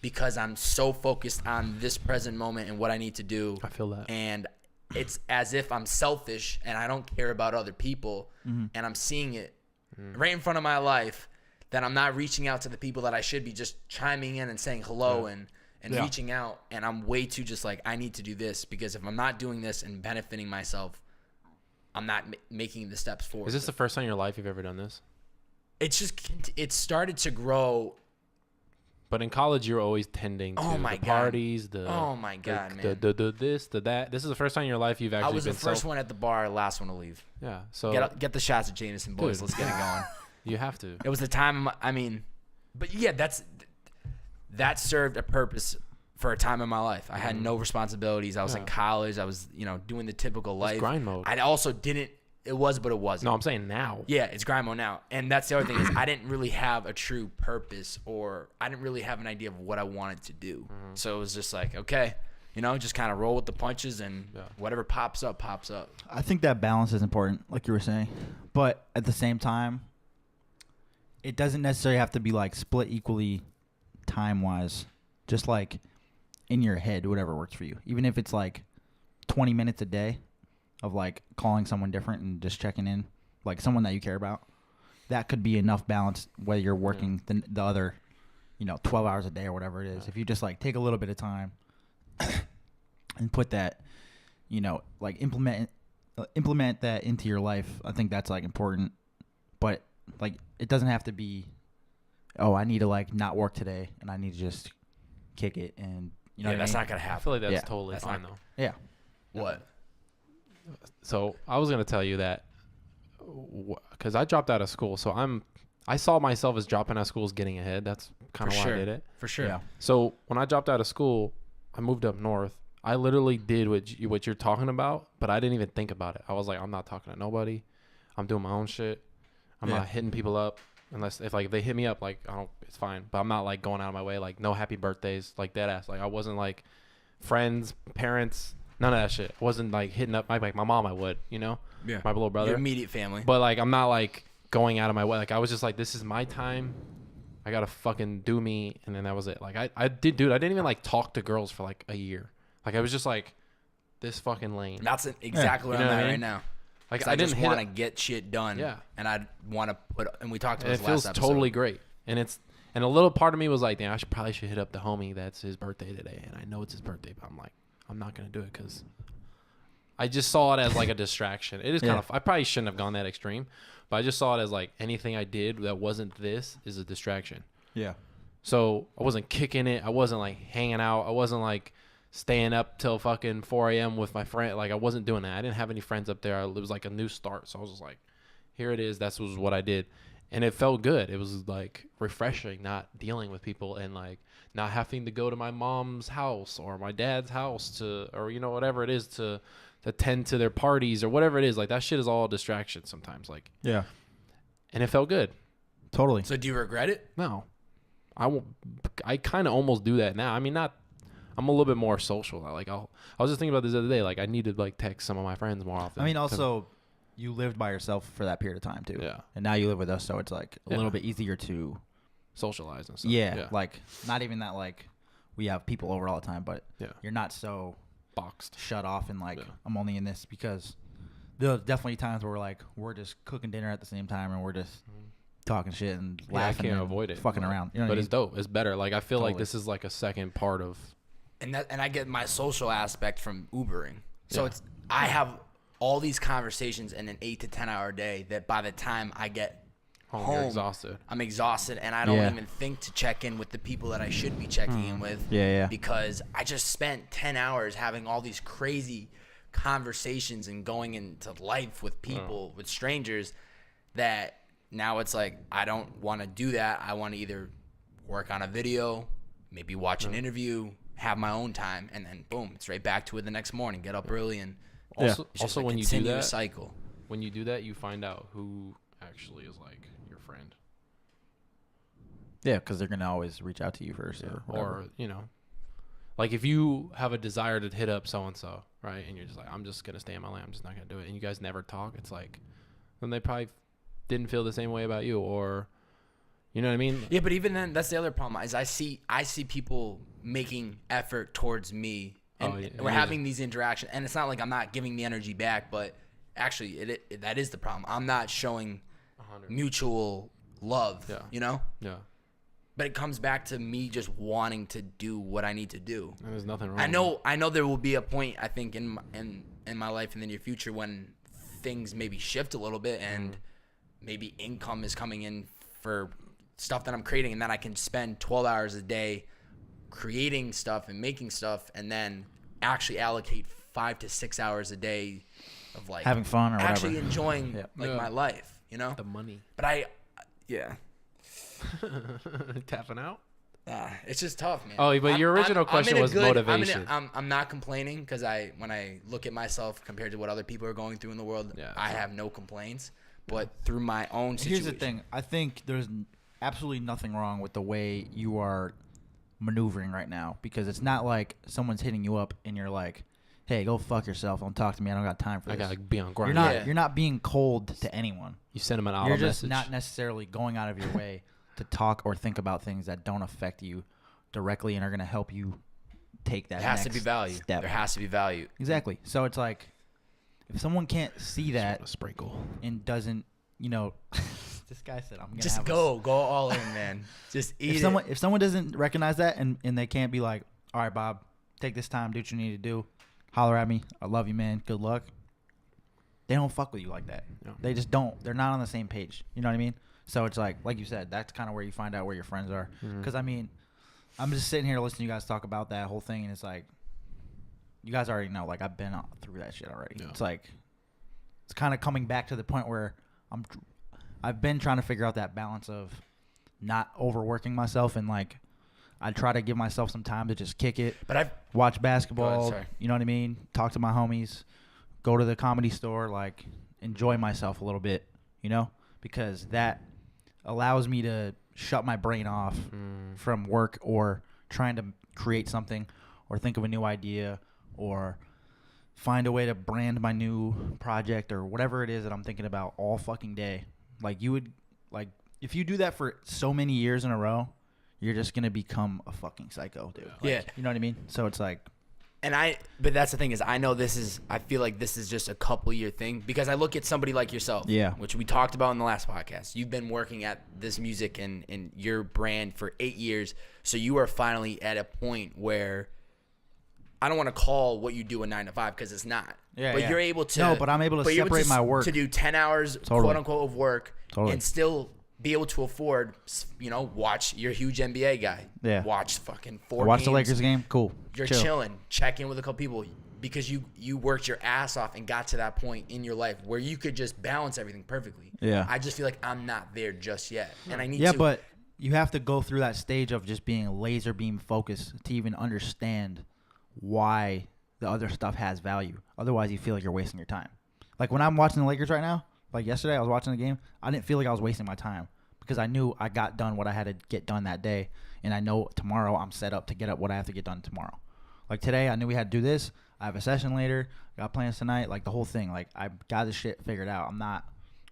because I'm so focused on this present moment and what I need to do? I feel that. And it's as if I'm selfish and I don't care about other people, and I'm seeing it right in front of my life, that I'm not reaching out to the people that I should be just chiming in and saying hello and reaching out. And I'm way too just like, I need to do this, because if I'm not doing this and benefiting myself, I'm not making the steps forward. Is this the first time in your life you've ever done this? It started to grow. But in college, you're always tending to the parties, oh my God, man. The this, the that. This is the first time in your life you've actually been I was the first one at the bar, last one to leave. Yeah. So get the shots of Jameson, boys. Dude. Let's get it going. You have to. It was the time. But yeah, that served a purpose for a time in my life. I had no responsibilities. I was in college. I was, doing the typical life. It's grind mode. I also didn't. It was, but it wasn't. No, I'm saying now. Yeah, it's grind mode now. And that's the other thing is I didn't really have a true purpose, or I didn't really have an idea of what I wanted to do. So it was just like, okay, just kind of roll with the punches, and whatever pops up, pops up. I think that balance is important, like you were saying. But at the same time, it doesn't necessarily have to be like split equally time-wise. Just like in your head, whatever works for you. Even if it's like 20 minutes a day of like calling someone different and just checking in, like someone that you care about, that could be enough balance whether you're working the other, 12 hours a day or whatever it is. If you just like take a little bit of time and put that, like implement that into your life, I think that's like important. But like it doesn't have to be, I need to like not work today and I need to just kick it, and that's not gonna happen. I feel like that's totally fine though. Yeah. What? So I was gonna tell you that because I dropped out of school, so I saw myself as dropping out of school as getting ahead. That's kind of why I did it. For sure. Yeah. So when I dropped out of school, I moved up north. I literally did what you're talking about, but I didn't even think about it. I was like, I'm not talking to nobody. I'm doing my own shit. I'm not hitting people up unless if they hit me up, like it's fine. But I'm not like going out of my way, like no happy birthdays, like dead ass. Like I wasn't like friends, parents. None of that shit. I wasn't like hitting up my mom. I would, my little brother, your immediate family. But like, I'm not like going out of my way. Like I was just like, this is my time. I gotta fucking do me, and then that was it. Like I didn't even like talk to girls for like a year. Like I was just like, this fucking lane. That's exactly what I'm at right now. Like I just want to get shit done. Yeah. And I want to put. And we talked about this last episode. It feels totally great, and a little part of me was like, damn, I probably should hit up the homie that's his birthday today, and I know it's his birthday, but I'm like, I'm not going to do it because I just saw it as like a distraction. It is kind of, I probably shouldn't have gone that extreme, but I just saw it as like anything I did that wasn't this is a distraction. Yeah. So I wasn't kicking it. I wasn't like hanging out. I wasn't like staying up till fucking 4 a.m. with my friend. Like I wasn't doing that. I didn't have any friends up there. It was like a new start. So I was just like, here it is. That was what I did. And it felt good. It was like refreshing, not dealing with people and like not having to go to my mom's house or my dad's house or whatever it is to tend to their parties or whatever it is. Like that shit is all a distraction sometimes. Like, yeah. And it felt good. Totally. So do you regret it? No. I kind of almost do that now. I mean, I'm a little bit more social. Like I was just thinking about this the other day. Like I need to like text some of my friends more often. I mean, also you lived by yourself for that period of time too. Yeah. And now you live with us, so it's like a little bit easier to socialize and stuff. Yeah. Like not even that like we have people over all the time, but you're not so boxed, shut off, and like I'm only in this because there's definitely times where we're just cooking dinner at the same time and we're just talking shit and laughing. I can't and avoid it. Fucking around. You know but it's dope. It's better. Like I feel like this is like a second part of. And I get my social aspect from Ubering. So I have all these conversations in an 8 to 10 hour day that by the time I get home you're exhausted. I'm exhausted, and I don't even think to check in with the people that I should be checking in with. Yeah. Because I just spent 10 hours having all these crazy conversations and going into life with people, with strangers, that now it's like I don't want to do that. I want to either work on a video, maybe watch an interview, have my own time, and then boom, it's right back to it the next morning. Get up early and Also, It's just also a when you do continuous that, cycle. when you do that, you find out who actually is like your friend. Yeah, because they're gonna always reach out to you first, Yeah. or whatever. Or, you know, like if you have a desire to hit up so and so, right, and you're just like, I'm just gonna stay in my lane, I'm just not gonna do it, and you guys never talk, it's like, then they probably didn't feel the same way about you, or, you know what I mean? Yeah, but even then, that's the other problem. Is I see people making effort towards me, and we're having these interactions, and it's not like I'm not giving the energy back, but actually, that is the problem. I'm not showing 100. mutual love. Yeah. You know. Yeah. But it comes back to me just wanting to do what I need to do. And there's nothing wrong. I know there will be a point, I think, in my life in the near future when things maybe shift a little bit and maybe income is coming in for stuff that I'm creating, and then I can spend 12 hours a day creating stuff and making stuff, and then actually allocate 5 to 6 hours a day of like having fun or actually whatever. enjoying my life, you know? The money. But yeah. Tapping out? It's just tough, man. Oh, but your original question was motivation. I'm not complaining because when I look at myself compared to what other people are going through in the world, I have no complaints. But through my own situation. Here's the thing. I think there's absolutely nothing wrong with the way you are maneuvering right now, because it's not like someone's hitting you up and you're like, hey, go fuck yourself. Don't talk to me. I don't got time for this. I gotta be on grind. You're not being cold to anyone. You send them an auto You're message. just not necessarily going out of your way to talk or think about things that don't affect you directly and are going to help you take that There has to next be value. step. There has to be value. Exactly. So it's like, if someone can't see that a sprinkle. and doesn't, this guy said, I'm going to Just go all in, man. Just eat if someone doesn't recognize that and they can't be like, all right, Bob, take this time, do what you need to do, holler at me, I love you, man, good luck. They don't fuck with you like that. No. They just don't. They're not on the same page. You know what I mean? So it's like you said, that's kind of where you find out where your friends are. Because, I mean, I'm just sitting here listening to you guys talk about that whole thing, and it's like, you guys already know, like, I've been through that shit already. Yeah. It's like, it's kind of coming back to the point where I've been trying to figure out that balance of not overworking myself, and, like, I try to give myself some time to just kick it. But I've watch basketball, you know what I mean? Talk to my homies, go to the comedy store, like, enjoy myself a little bit, because that allows me to shut my brain off from work or trying to create something or think of a new idea or find a way to brand my new project or whatever it is that I'm thinking about all fucking day. Like, if you do that for so many years in a row, you're just going to become a fucking psycho, dude. Yeah. You know what I mean? So it's like, but that's the thing is, I feel like this is just a couple year thing, because I look at somebody like yourself, which we talked about in the last podcast. You've been working at this music and your brand for 8 years. So you are finally at a point where I don't want to call what you do a 9 to 5, because it's not. But you're able to. No, but I'm able to separate my work. To do 10 hours, quote unquote, of work and still be able to afford, watch your huge NBA guy. Yeah. Watch fucking 4 games. Watch the Lakers game. Cool. You're chilling. Check in with a couple people, because you worked your ass off and got to that point in your life where you could just balance everything perfectly. Yeah. I just feel like I'm not there just yet, and I need to. Yeah, but you have to go through that stage of just being laser beam focused to even understand why the other stuff has value. Otherwise, you feel like you're wasting your time. Like when I'm watching the Lakers right now, like yesterday, I was watching the game. I didn't feel like I was wasting my time, because I knew I got done what I had to get done that day, and I know tomorrow I'm set up to get up what I have to get done tomorrow. Like today, I knew we had to do this. I have a session later. Got plans tonight. Like the whole thing. Like I got this shit figured out. I'm not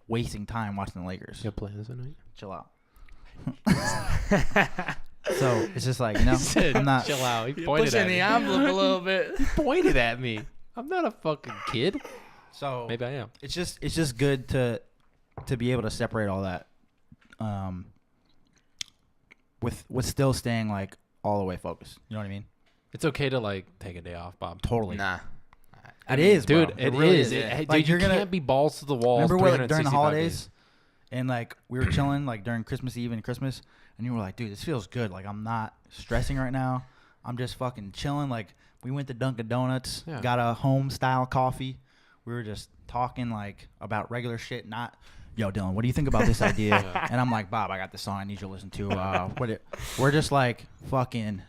wasting time watching the Lakers. You have plans tonight? Chill out. So it's just like, I'm not. Chill out. He pointed at me. the envelope a little bit. He pointed at me. I'm not a fucking kid. So maybe I am. It's just good to be able to separate all that, with still staying like all the way focused. You know what I mean? It's okay to like take a day off, Bob. Totally. Nah. It is, dude. Bro. It really is. Dude, you can't be balls to the wall. Remember like during the holidays, and like we were chilling like during Christmas Eve and Christmas, and you were like, dude, this feels good. Like I'm not stressing right now. I'm just fucking chilling. Like we went to Dunkin' Donuts, got a home style coffee. We were just talking like about regular shit, not, yo, Dylan, what do you think about this idea? And I'm like, Bob, I got this song I need you to listen to. We're just like fucking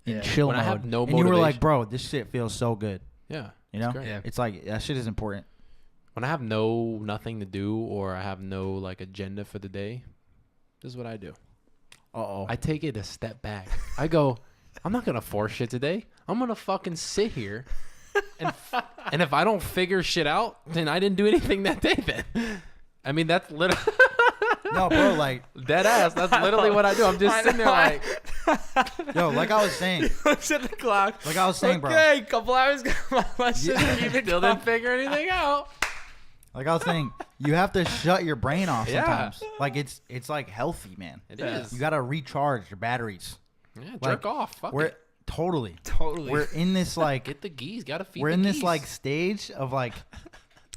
in chill mode. I have no and you were like, bro, this shit feels so good. Yeah. You know, great. Yeah. it's like that shit is important. When I have nothing to do or I have no like agenda for the day, this is what I do. Uh-oh. I take it a step back. I go, I'm not gonna force shit today. I'm gonna fucking sit here, and if I don't figure shit out, then I didn't do anything that day. Then, I mean, that's literally No, bro, like, dead ass. That's literally what I do. I'm just sitting there like, yo, like I was saying, Looks at the clock. like I was saying, bro. Okay, couple hours go by. Let's just keep it still going. didn't figure anything out. Like I was saying, you have to shut your brain off Yeah. sometimes. Like it's like healthy, man. It Yeah. is. You gotta recharge your batteries. Yeah, like, jerk off. Fuck We're it. totally. Totally. We're in this like Get the geese. Gotta feed. we're the in this geese. like stage of like,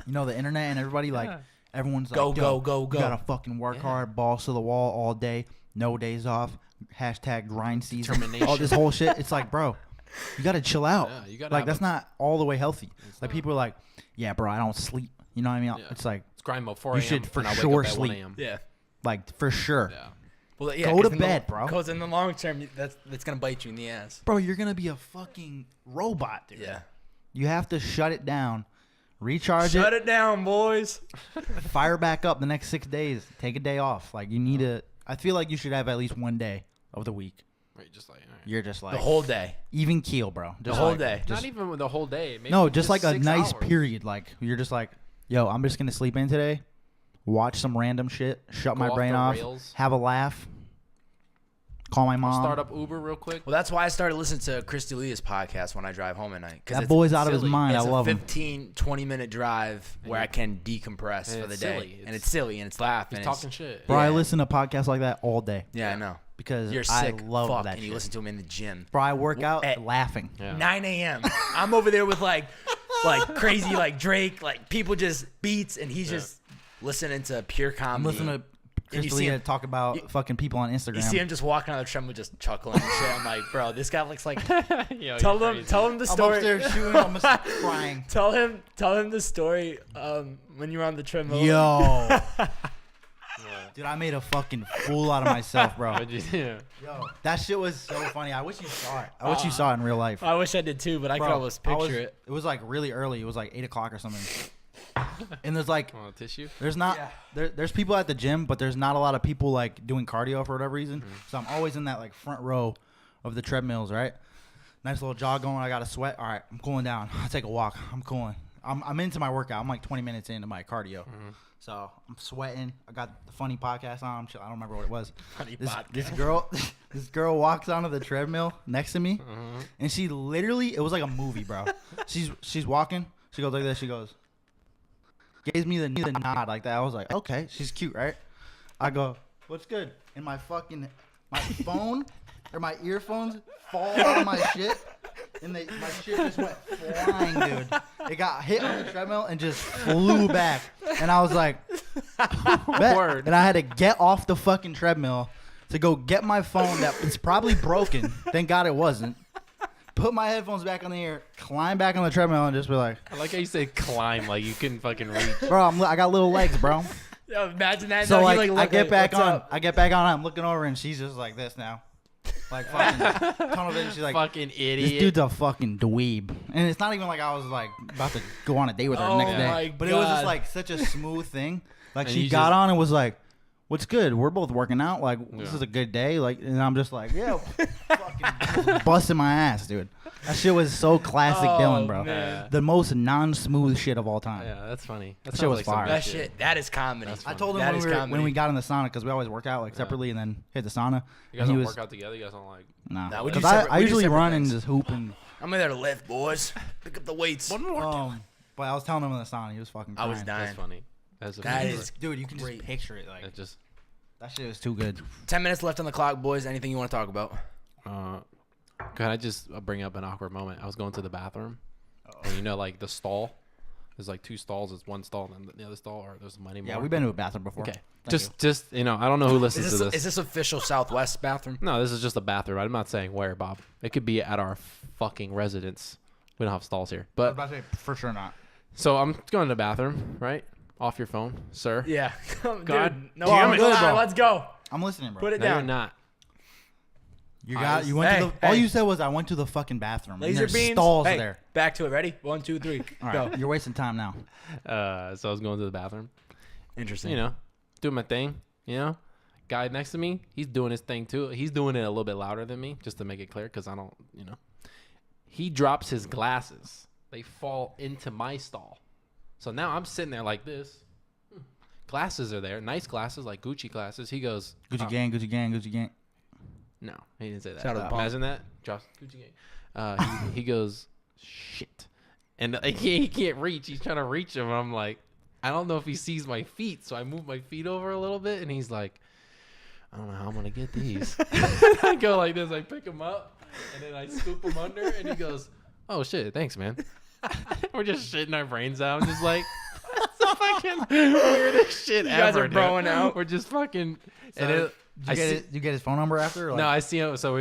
you know, the internet and everybody like Yeah. everyone's Go, like, go, yo, go, you go. gotta fucking work Yeah. hard, balls to the wall all day, no days off. Hashtag grind season. All Determination. this whole shit. It's like, bro, you gotta chill out. Yeah, you gotta like have that's a- not all the way healthy. Like not. people are like, yeah, bro, I don't sleep. You know what I mean? Yeah. It's like, It's grind mode 4 You a.m. should for and I wake sure up at sleep. 1 a.m. Yeah. like for sure. Yeah. Well, yeah. Go 'cause to in the- bed, bro. Because in the long term, that's gonna bite you in the ass. Bro, you're gonna be a fucking robot, dude. Yeah. You have to shut it down, recharge Shut it down, boys. fire back up the next 6 days. Take a day off. Like you need to. I feel like you should have at least one day of the week. Right, just like all right. You're just like The whole day. even keel, bro. The Just whole like- day. Not even the whole day. Maybe No, just like a 6 nice hours. period. Like you're just like, yo, I'm just gonna sleep in today, watch some random shit, shut Go my off brain the off, rails. have a laugh, call my mom. Start up Uber real quick. Well, that's why I started listening to Chris D'Elia's podcast when I drive home at night. 'Cause That it's- boy's out of his silly. mind. I It's love a him. 15, 20-minute drive where you- I can decompress and for the it's day. silly. And it's silly and it's laughing. He's and talking shit. Bro, I Yeah. listen to podcasts like that all day Yeah, I know. because You're I sick. love fuck, that and shit. you listen to him in the gym. Bro, I work out At- laughing. Yeah. 9 a.m. I'm over there with like crazy like Drake, like people just beats, and he's just listening to pure I'm comedy. listening to Chris you see D'Elia him- talk about fucking people on Instagram. You see him just walking on the treadmill, just chuckling and shit. I'm like, bro, this guy looks like. Yo, Tell you're him crazy. the I'm story. upstairs shooting, I'm just crying. Tell him the story. When you were on the treadmill. Yo. Dude, I made a fucking fool out of myself, bro. What'd you do? Yo, that shit was so funny. I wish you saw it. I wish you saw it in real life. I wish I did too, but I could Bro, almost I picture was- it. It was like really early. It was like 8 o'clock or something. And there's like, Want a tissue? there's not, there's people at the gym, but there's not a lot of people like doing cardio for whatever reason. So I'm always in that like front row of the treadmills, right? Nice little jog going. I got a sweat. All right, I'm cooling down. I take a walk. I'm cooling. I'm into my workout. I'm like 20 minutes into my cardio. So I'm sweating. I got the funny podcast on. I don't remember what it was. Funny This podcast. this girl walks onto the treadmill next to me, and she literally, it was like a movie, bro. She's walking. She goes like this. She goes, gives me the nod like that. I was like, okay, she's cute, right? I go, what's good? And my phone or my earphones fall out of my shit, and my shit just went flying, dude. It got hit on the treadmill and just flew back, and I was like, bet. Word. And I had to get off the fucking treadmill to go get my phone that it's probably broken. Thank God it wasn't. Put my headphones back on the ear, climb back on the treadmill, and just be like, I like how you said climb, like you couldn't fucking reach. bro, I got little legs, bro. Yo, imagine that. So No, like, you, I look get back "What's on. up?" I get back on. I'm looking over, and she's just like this now, like fucking tunnel vision. She's like, Fucking this idiot. dude's a fucking dweeb, and it's not even like I was like about to go on a date with her the Oh next my day. But it was just God. like such a smooth thing. Like And she you got just- on and was like, "What's good? We're both working out. Like this Yeah. is a good day." Like, and I'm just like, "Yeah, fucking busting my ass, dude." That shit was so classic Oh, Dylan, bro. man. The most non-smooth shit of all time. Yeah, that's funny. That shit sounds was like some fire. good That shit. That is comedy. That's I funny. told him That when is we, comedy. when we got in the sauna, because we always work out like separately and then hit the sauna. You guys and he don't was, work out together. You guys don't like. Nah, Nah, we do because separate- I we do usually separate run things. and just hoop and. I'm in there to lift, boys. Pick up the weights. But I was telling him in the sauna, he was fucking. I was crying. dying. That's funny. That's a That funny is- story. Dude, you can Great. just picture it. Like That just. that shit was too good. 10 minutes left on the clock, boys. Anything you want to talk about? Can I just bring up an awkward moment? I was going to the bathroom, and you know, like the stall. There's like 2 stalls. It's one stall and then the other stall, or there's many more. Yeah, we've been to a bathroom before. Okay. Thank Just you know, I don't know who listens to this. Is this official Southwest bathroom? No, this is just a bathroom. I'm not saying where, Bob. It could be at our fucking residence. We don't have stalls here. I was But about to say, for sure not. so I'm going to the bathroom, right? Off your phone, sir. Yeah. God Dude, no damn arms it. allowed. Bro. Let's go. I'm listening, bro. Put it No, you're down. not. You went to the. All you said was I went to the fucking bathroom. Laser and there's beams. stalls Hey, there. back to it. Ready? 1, 2, 3. All Go. right, you're wasting time now. So I was going to the bathroom. Interesting. You know, doing my thing. You know, guy next to me, he's doing his thing too. He's doing it a little bit louder than me, just to make it clear, because I don't. You know, he drops his glasses. They fall into my stall. So now I'm sitting there like this. Glasses are there, nice glasses, like Gucci glasses. He goes, Gucci gang, Gucci gang, Gucci gang. No, he didn't say that. Shout out to Paul. Imagine that. Josh Gucci gang. He goes, shit. And he can't reach. He's trying to reach him. I'm like, I don't know if he sees my feet. So I move my feet over a little bit. And he's like, I don't know how I'm going to get these. I go like this. I pick him up. And then I scoop him under. And he goes, oh, shit. Thanks, man. We're just shitting our brains out. I'm just like, that's the fucking weirdest shit ever. You guys are broing out. We're just fucking. So, and did you get his phone number after? Or no, I see him. So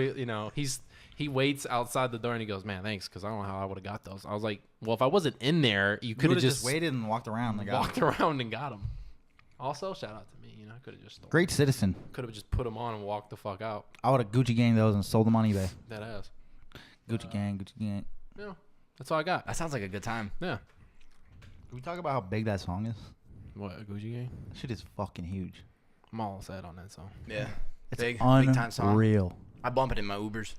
he waits outside the door and he goes, "Man, thanks, because I don't know how I would have got those." I was like, "Well, if I wasn't in there, you could have just waited and walked around. walked around and got them." Also, shout out to me. You know, I could have just stolen. Great citizen. Could have just put them on and walked the fuck out. I would have Gucci gang those and sold them on eBay. That ass. Gucci gang, Gucci gang. Yeah, that's all I got. That sounds like a good time. Yeah. Can we talk about how big that song is? What, a Gucci gang? That shit is fucking huge. I'm all set on that song. Yeah. It's Big unreal. time song. I bump it in my Ubers.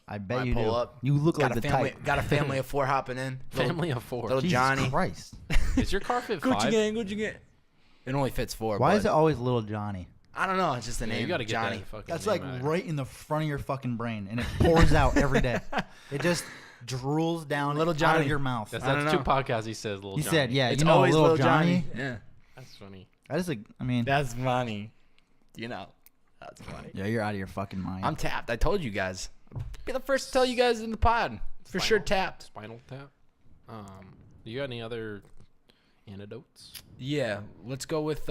I bet When I you pull do. up, You look got like a the family. type. Got a family of 4 hopping in. Family of 4. Little Jesus Johnny. Christ. Is your car fit Gucci 5? gang, Gucci gang. It only fits 4. Why but is it always Little Johnny? I don't know. It's just the Yeah, name. you got to get Johnny. that fucking That's name like out of right in the front of your fucking brain, and it pours out every day. It just drools down Little out Johnny. of your mouth. That's I don't 2 know. podcasts he says Little He Johnny. said, "Yeah, It's you know, always Little Johnny." Yeah. That's funny. That is I mean, That's funny. You know. That's funny. yeah, you're out of your fucking mind. I'm tapped. I told you guys. Be the first to tell you guys in the pod. For sure tapped. Spinal Tap. Do you got any other anecdotes? Yeah. Let's go with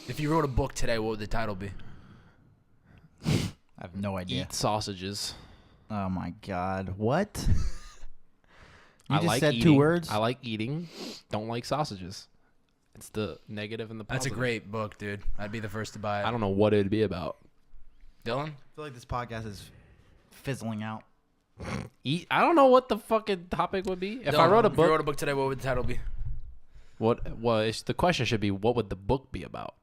if you wrote a book today, what would the title be? I have no idea. Eat sausages. Oh my god, what? You I just like said eating. 2 words. I like eating. Don't like sausages. It's the negative and the That's positive. a great book, dude. I'd be the first to buy it. I don't know what it'd be about. Dylan? I feel like this podcast is fizzling out. Eat. I don't know what the fucking topic would be. If I Dylan, wrote a If you wrote book, a book today, what would the title be? the question should be, what would the book be about?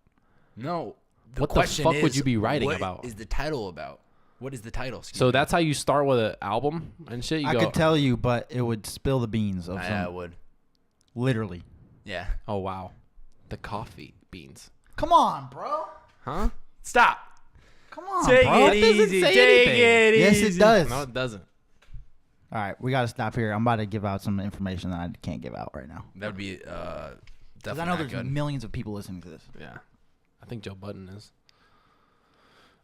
No. What the question fuck would is, you be writing what about? is the title about? What is the title? So that's how you start with an album and shit. You I go, could tell you, but it would spill the beans of I some. would. Literally. Yeah. oh wow, the coffee beans, Come on, bro. huh? Stop. Come on, Take bro. it easy. say Take anything. it Yes, easy. it does. No, it doesn't. All right, we got to stop here. I'm about to give out some information that I can't give out right now. That would be Because definitely I know not there's good. millions of people listening to this. Yeah, I think Joe Budden is.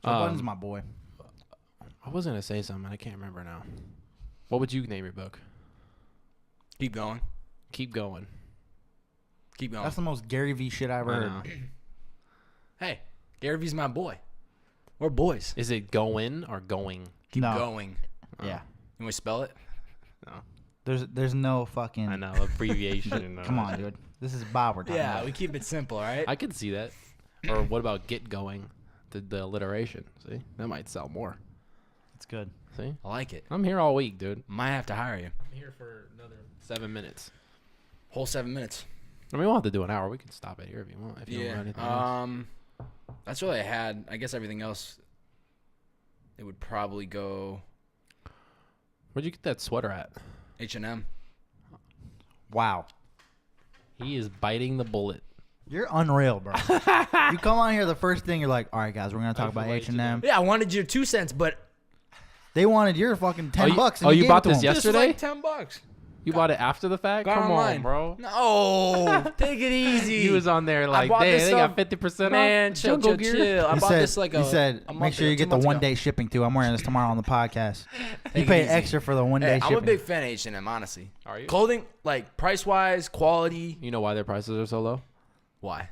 Joe Budden's my boy. I was gonna say something. I can't remember now. What would you name your book? Keep going. Keep going. Keep going. That's the most Gary V shit I ever I heard. know. Hey, Gary V's my boy. We're boys. Is it going or going? Keep No. going. Yeah. You want to spell it? No. There's no fucking. I know abbreviation. Come on, dude. This is Bob we're talking Yeah, about. we keep it simple, all right? I could see that. Or what about get going? The alliteration. See, that might sell more. It's good. See, I like it. I'm here all week, dude. Might have to hire you. I'm here for another 7 minutes. Whole 7 minutes. I mean, we won't have to do an hour. We can stop it here if you want. If you don't Yeah. want anything else. That's really I had. I guess everything else, it would probably go Where'd you get that sweater at? H&M. Wow. He is biting the bullet. You're unreal, bro. You come on here, the first thing you're like, all right, guys, we're gonna talk about H&M. Yeah, I wanted your 2 cents, but They wanted your fucking $10 bucks. And you gave bought it to this them. this was yesterday? like $10. You bought it after the fact? Got Come online. on, bro. No, take it easy. He was on there like, bought damn, this they got up- 50% Man, off. chill, Jungle chill, Gear. chill. I He bought said, this like a. he said, a month make sure ago, you 2 get the months 1 ago. day shipping too. I'm wearing this tomorrow on the podcast. You Take it pay easy. extra for the 1 day Hey, shipping. I'm a big fan of H&M, honestly. Are you? Clothing, like price-wise, quality. You know why their prices are so low? Why?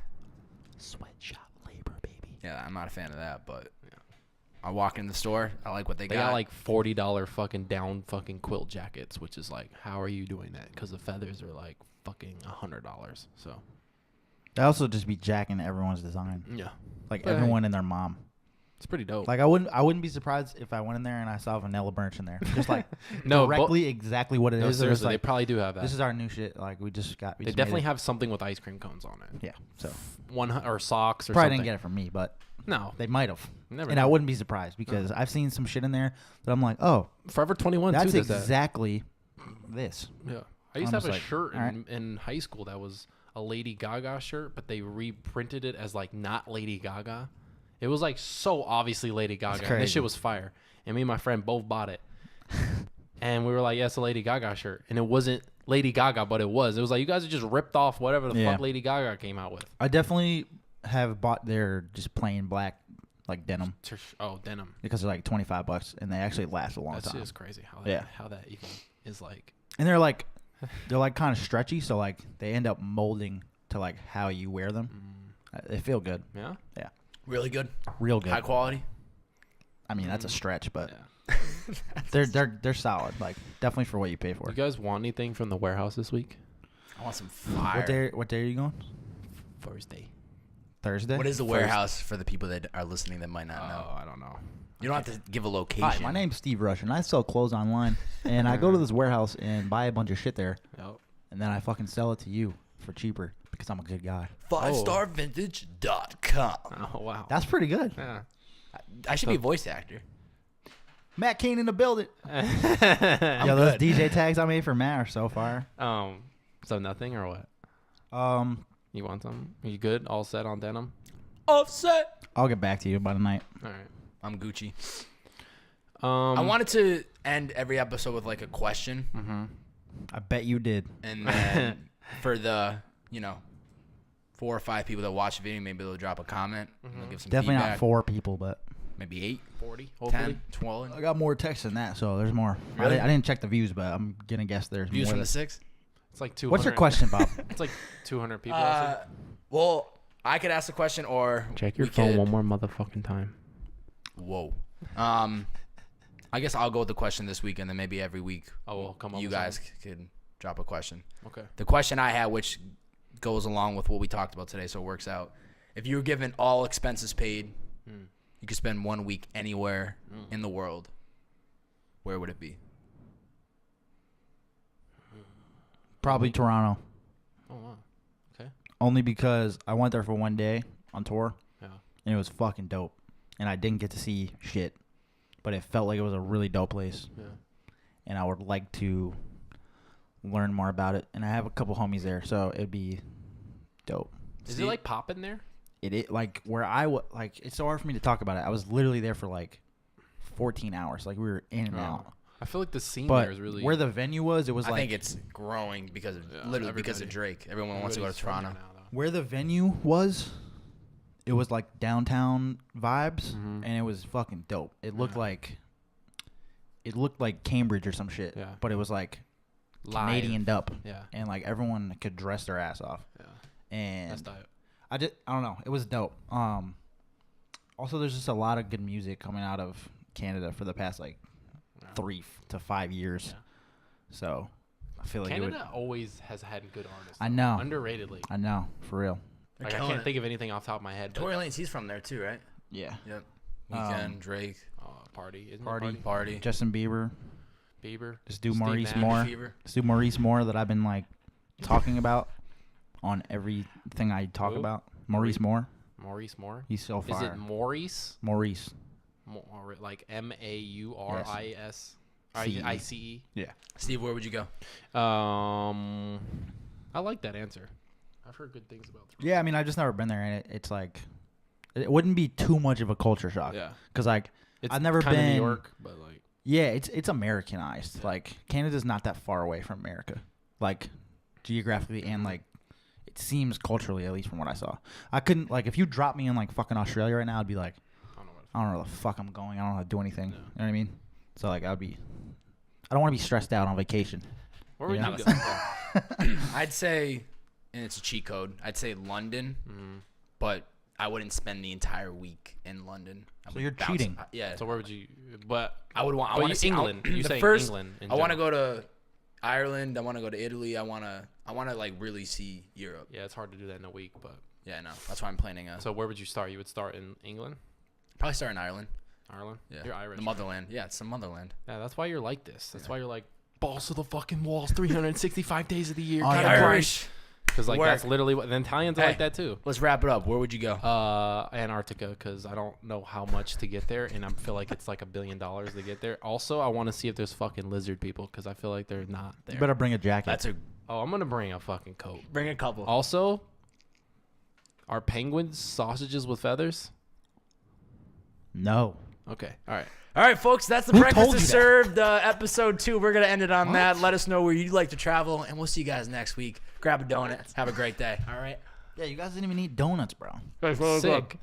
Sweatshop labor, baby. Yeah, I'm not a fan of that, but I walk in the store. I like what they They got like $40 fucking down fucking quilt jackets, which is like, how are you doing that? Because the feathers are like fucking $100. So They also just be jacking everyone's design. yeah, Like But everyone and their mom. It's pretty dope. Like I wouldn't be surprised if I went in there and I saw Vanilla Birch in there, just like No, directly exactly what it no, is. seriously, Like, they probably do have that. this is our new shit. Like we just got. They definitely have something with ice cream cones on it. Yeah. So Or socks or probably something. didn't get it from me, but No, they might have. never. And I wouldn't be surprised because I've seen some shit in there that I'm like, oh, Forever 21 that's too does exactly this. that. Yeah, I used to I'm have a just like, shirt all right. in high school that was a Lady Gaga shirt, but they reprinted it as like not Lady Gaga. It was like so obviously Lady Gaga. And this crazy. shit was fire. And me and my friend both bought it. And we were like, yeah, it's a Lady Gaga shirt. And it wasn't Lady Gaga, but it was. It was like, you guys have just ripped off whatever the fuck Lady Gaga came out with. I definitely have bought their just plain black like denim Oh, denim. because they're like $25 and they actually last a long That's time. just crazy how that even is like. And they're like kind of stretchy, so like they end up molding to like how you wear them. They feel good. Yeah? Yeah. Really good. Real good. High quality. I mean, that's a stretch, but Yeah. they're solid. Like definitely for what you pay for. You guys want anything from the warehouse this week? I want some fire. What day are you going? Thursday. Thursday. What is the warehouse for the people that are listening that might not know? Oh, I don't know. You don't have to give a location. Hi, my name's Steve Rush, and I sell clothes online. And I go to this warehouse and buy a bunch of shit there, Yep. and then I fucking sell it to you for cheaper because I'm a good guy. 5starvintage.com. Oh, wow. That's pretty good. Yeah. I should be a voice actor. Matt Kane in the building. I'm Yo, those good. DJ tags I made for Matt are so fire. So nothing or what? You want some? Are you good? All set on denim? Offset. I'll get back to you by the night. All right. I'm Gucci. I wanted to end every episode with like a question, I bet you did. and then for the 4 or 5 people that watch the video, maybe they'll drop a comment. They'll give some Definitely feedback. not 4 people, but Maybe 8, 40, hopefully. 10, 12. I got more texts than that, so there's more. Really? I didn't check the views, but I'm gonna guess there's Views more. from the 6. It's like 200. What's your question, Bob? It's like 200 people. I think. Well, I could ask the question, or Check your we phone could- one more motherfucking time. Whoa. I guess I'll go with the question this week, and then maybe every week Oh, we'll come up you with guys could drop a question. Okay. The question I had, which goes along with what we talked about today, so it works out. If you were given all expenses paid, you could spend 1 week anywhere in the world, where would it be? Probably Toronto. Oh, wow. Okay. Only because I went there for one day on tour, Yeah. and it was fucking dope. And I didn't get to see shit, but it felt like it was a really dope place. Yeah. And I would like to learn more about it. And I have a couple homies there, so it'd be dope. Is it like popping there? It like where I was like it's so hard for me to talk about it. I was literally there for like 14 hours. Like we were in and out. I feel like the scene But there is really. where the venue was, it was I like think it's growing because of literally because of Drake. Everyone wants to go to everybody's from Toronto. there now, though. where the venue was. It was like downtown vibes, Mm-hmm. and it was fucking dope. It looked like Cambridge or some shit. Yeah. But it was like Live. Canadianed up, Yeah. and like everyone could dress their ass off. Yeah. And That's dope. I don't know. It was dope. Also, there's just a lot of good music coming out of Canada for the past like 3 to 5 years. Yeah. So I feel like Canada always has had good artists. I know. Underratedly. I know, for real. Like, I can't think of anything off the top of my head. But, Tory Lanez, he's from there too, right? Yeah. Yep. Weekend, Drake, Party. Isn't Party. it Party. Justin Bieber. Bieber. Just do Steve Maurice Nash. Moore. Fever. Let's do Maurice Moore that I've been like talking about on everything I talk Who? about. Maurice Moore. Maurice Moore. He's so Is fire. it Maurice? Maurice. Like MAURIS? C-E. ICE? Yeah. Steve, where would you go? I like that answer. I've heard good things about Toronto. Yeah, I mean, I've just never been there, and it's like, it wouldn't be too much of a culture shock. Yeah. Because like, It's I've never kinda been New York, but like Yeah, it's Americanized. Like Canada's not that far away from America, like geographically and like it seems culturally, at least from what I saw. I couldn't like if you drop me in like fucking Australia right now, I'd be like, I don't know where the fuck I'm going. I don't know how to do anything. Yeah. You know what I mean? So like I don't want to be stressed out on vacation. where would Yeah. you go? I'd say, and it's a cheat code, I'd say London, but I wouldn't spend the entire week in London. I So would you're bounce- cheating. Yeah. So where would you? But I would want. I Oh, want you to see England. You the saying first, England in I want to general. go to Ireland. I want to go to Italy. I want to like really see Europe. yeah, it's hard to do that in a week. But Yeah, no, that's why I'm planning. so where would you start? You would start in England. Probably start in Ireland. Ireland? Yeah. You're Irish. The motherland. Yeah, it's the motherland. Yeah, that's why you're like this. That's why you're like, balls to the fucking walls 365 days of the year. Oh, Gotta yeah. grind. Irish. Because like Work. that's literally what the Italians are Hey. like that too. Let's wrap it up. Where would you go? Antarctica, because I don't know how much to get there, and I feel like it's like $1 billion to get there. Also, I want to see if there's fucking lizard people, because I feel like they're not there. You better bring a jacket. That's a Oh, I'm gonna bring a fucking coat. bring a couple. Also, are penguins sausages with feathers? No. Okay, all right. All right, folks, that's the Who Breakfast told is you that? Served episode 2. We're going to end it on What? that. Let us know where you'd like to travel, and we'll see you guys next week. Grab a donut. Have a great day. All right? Yeah, you guys didn't even eat donuts, bro. Sick.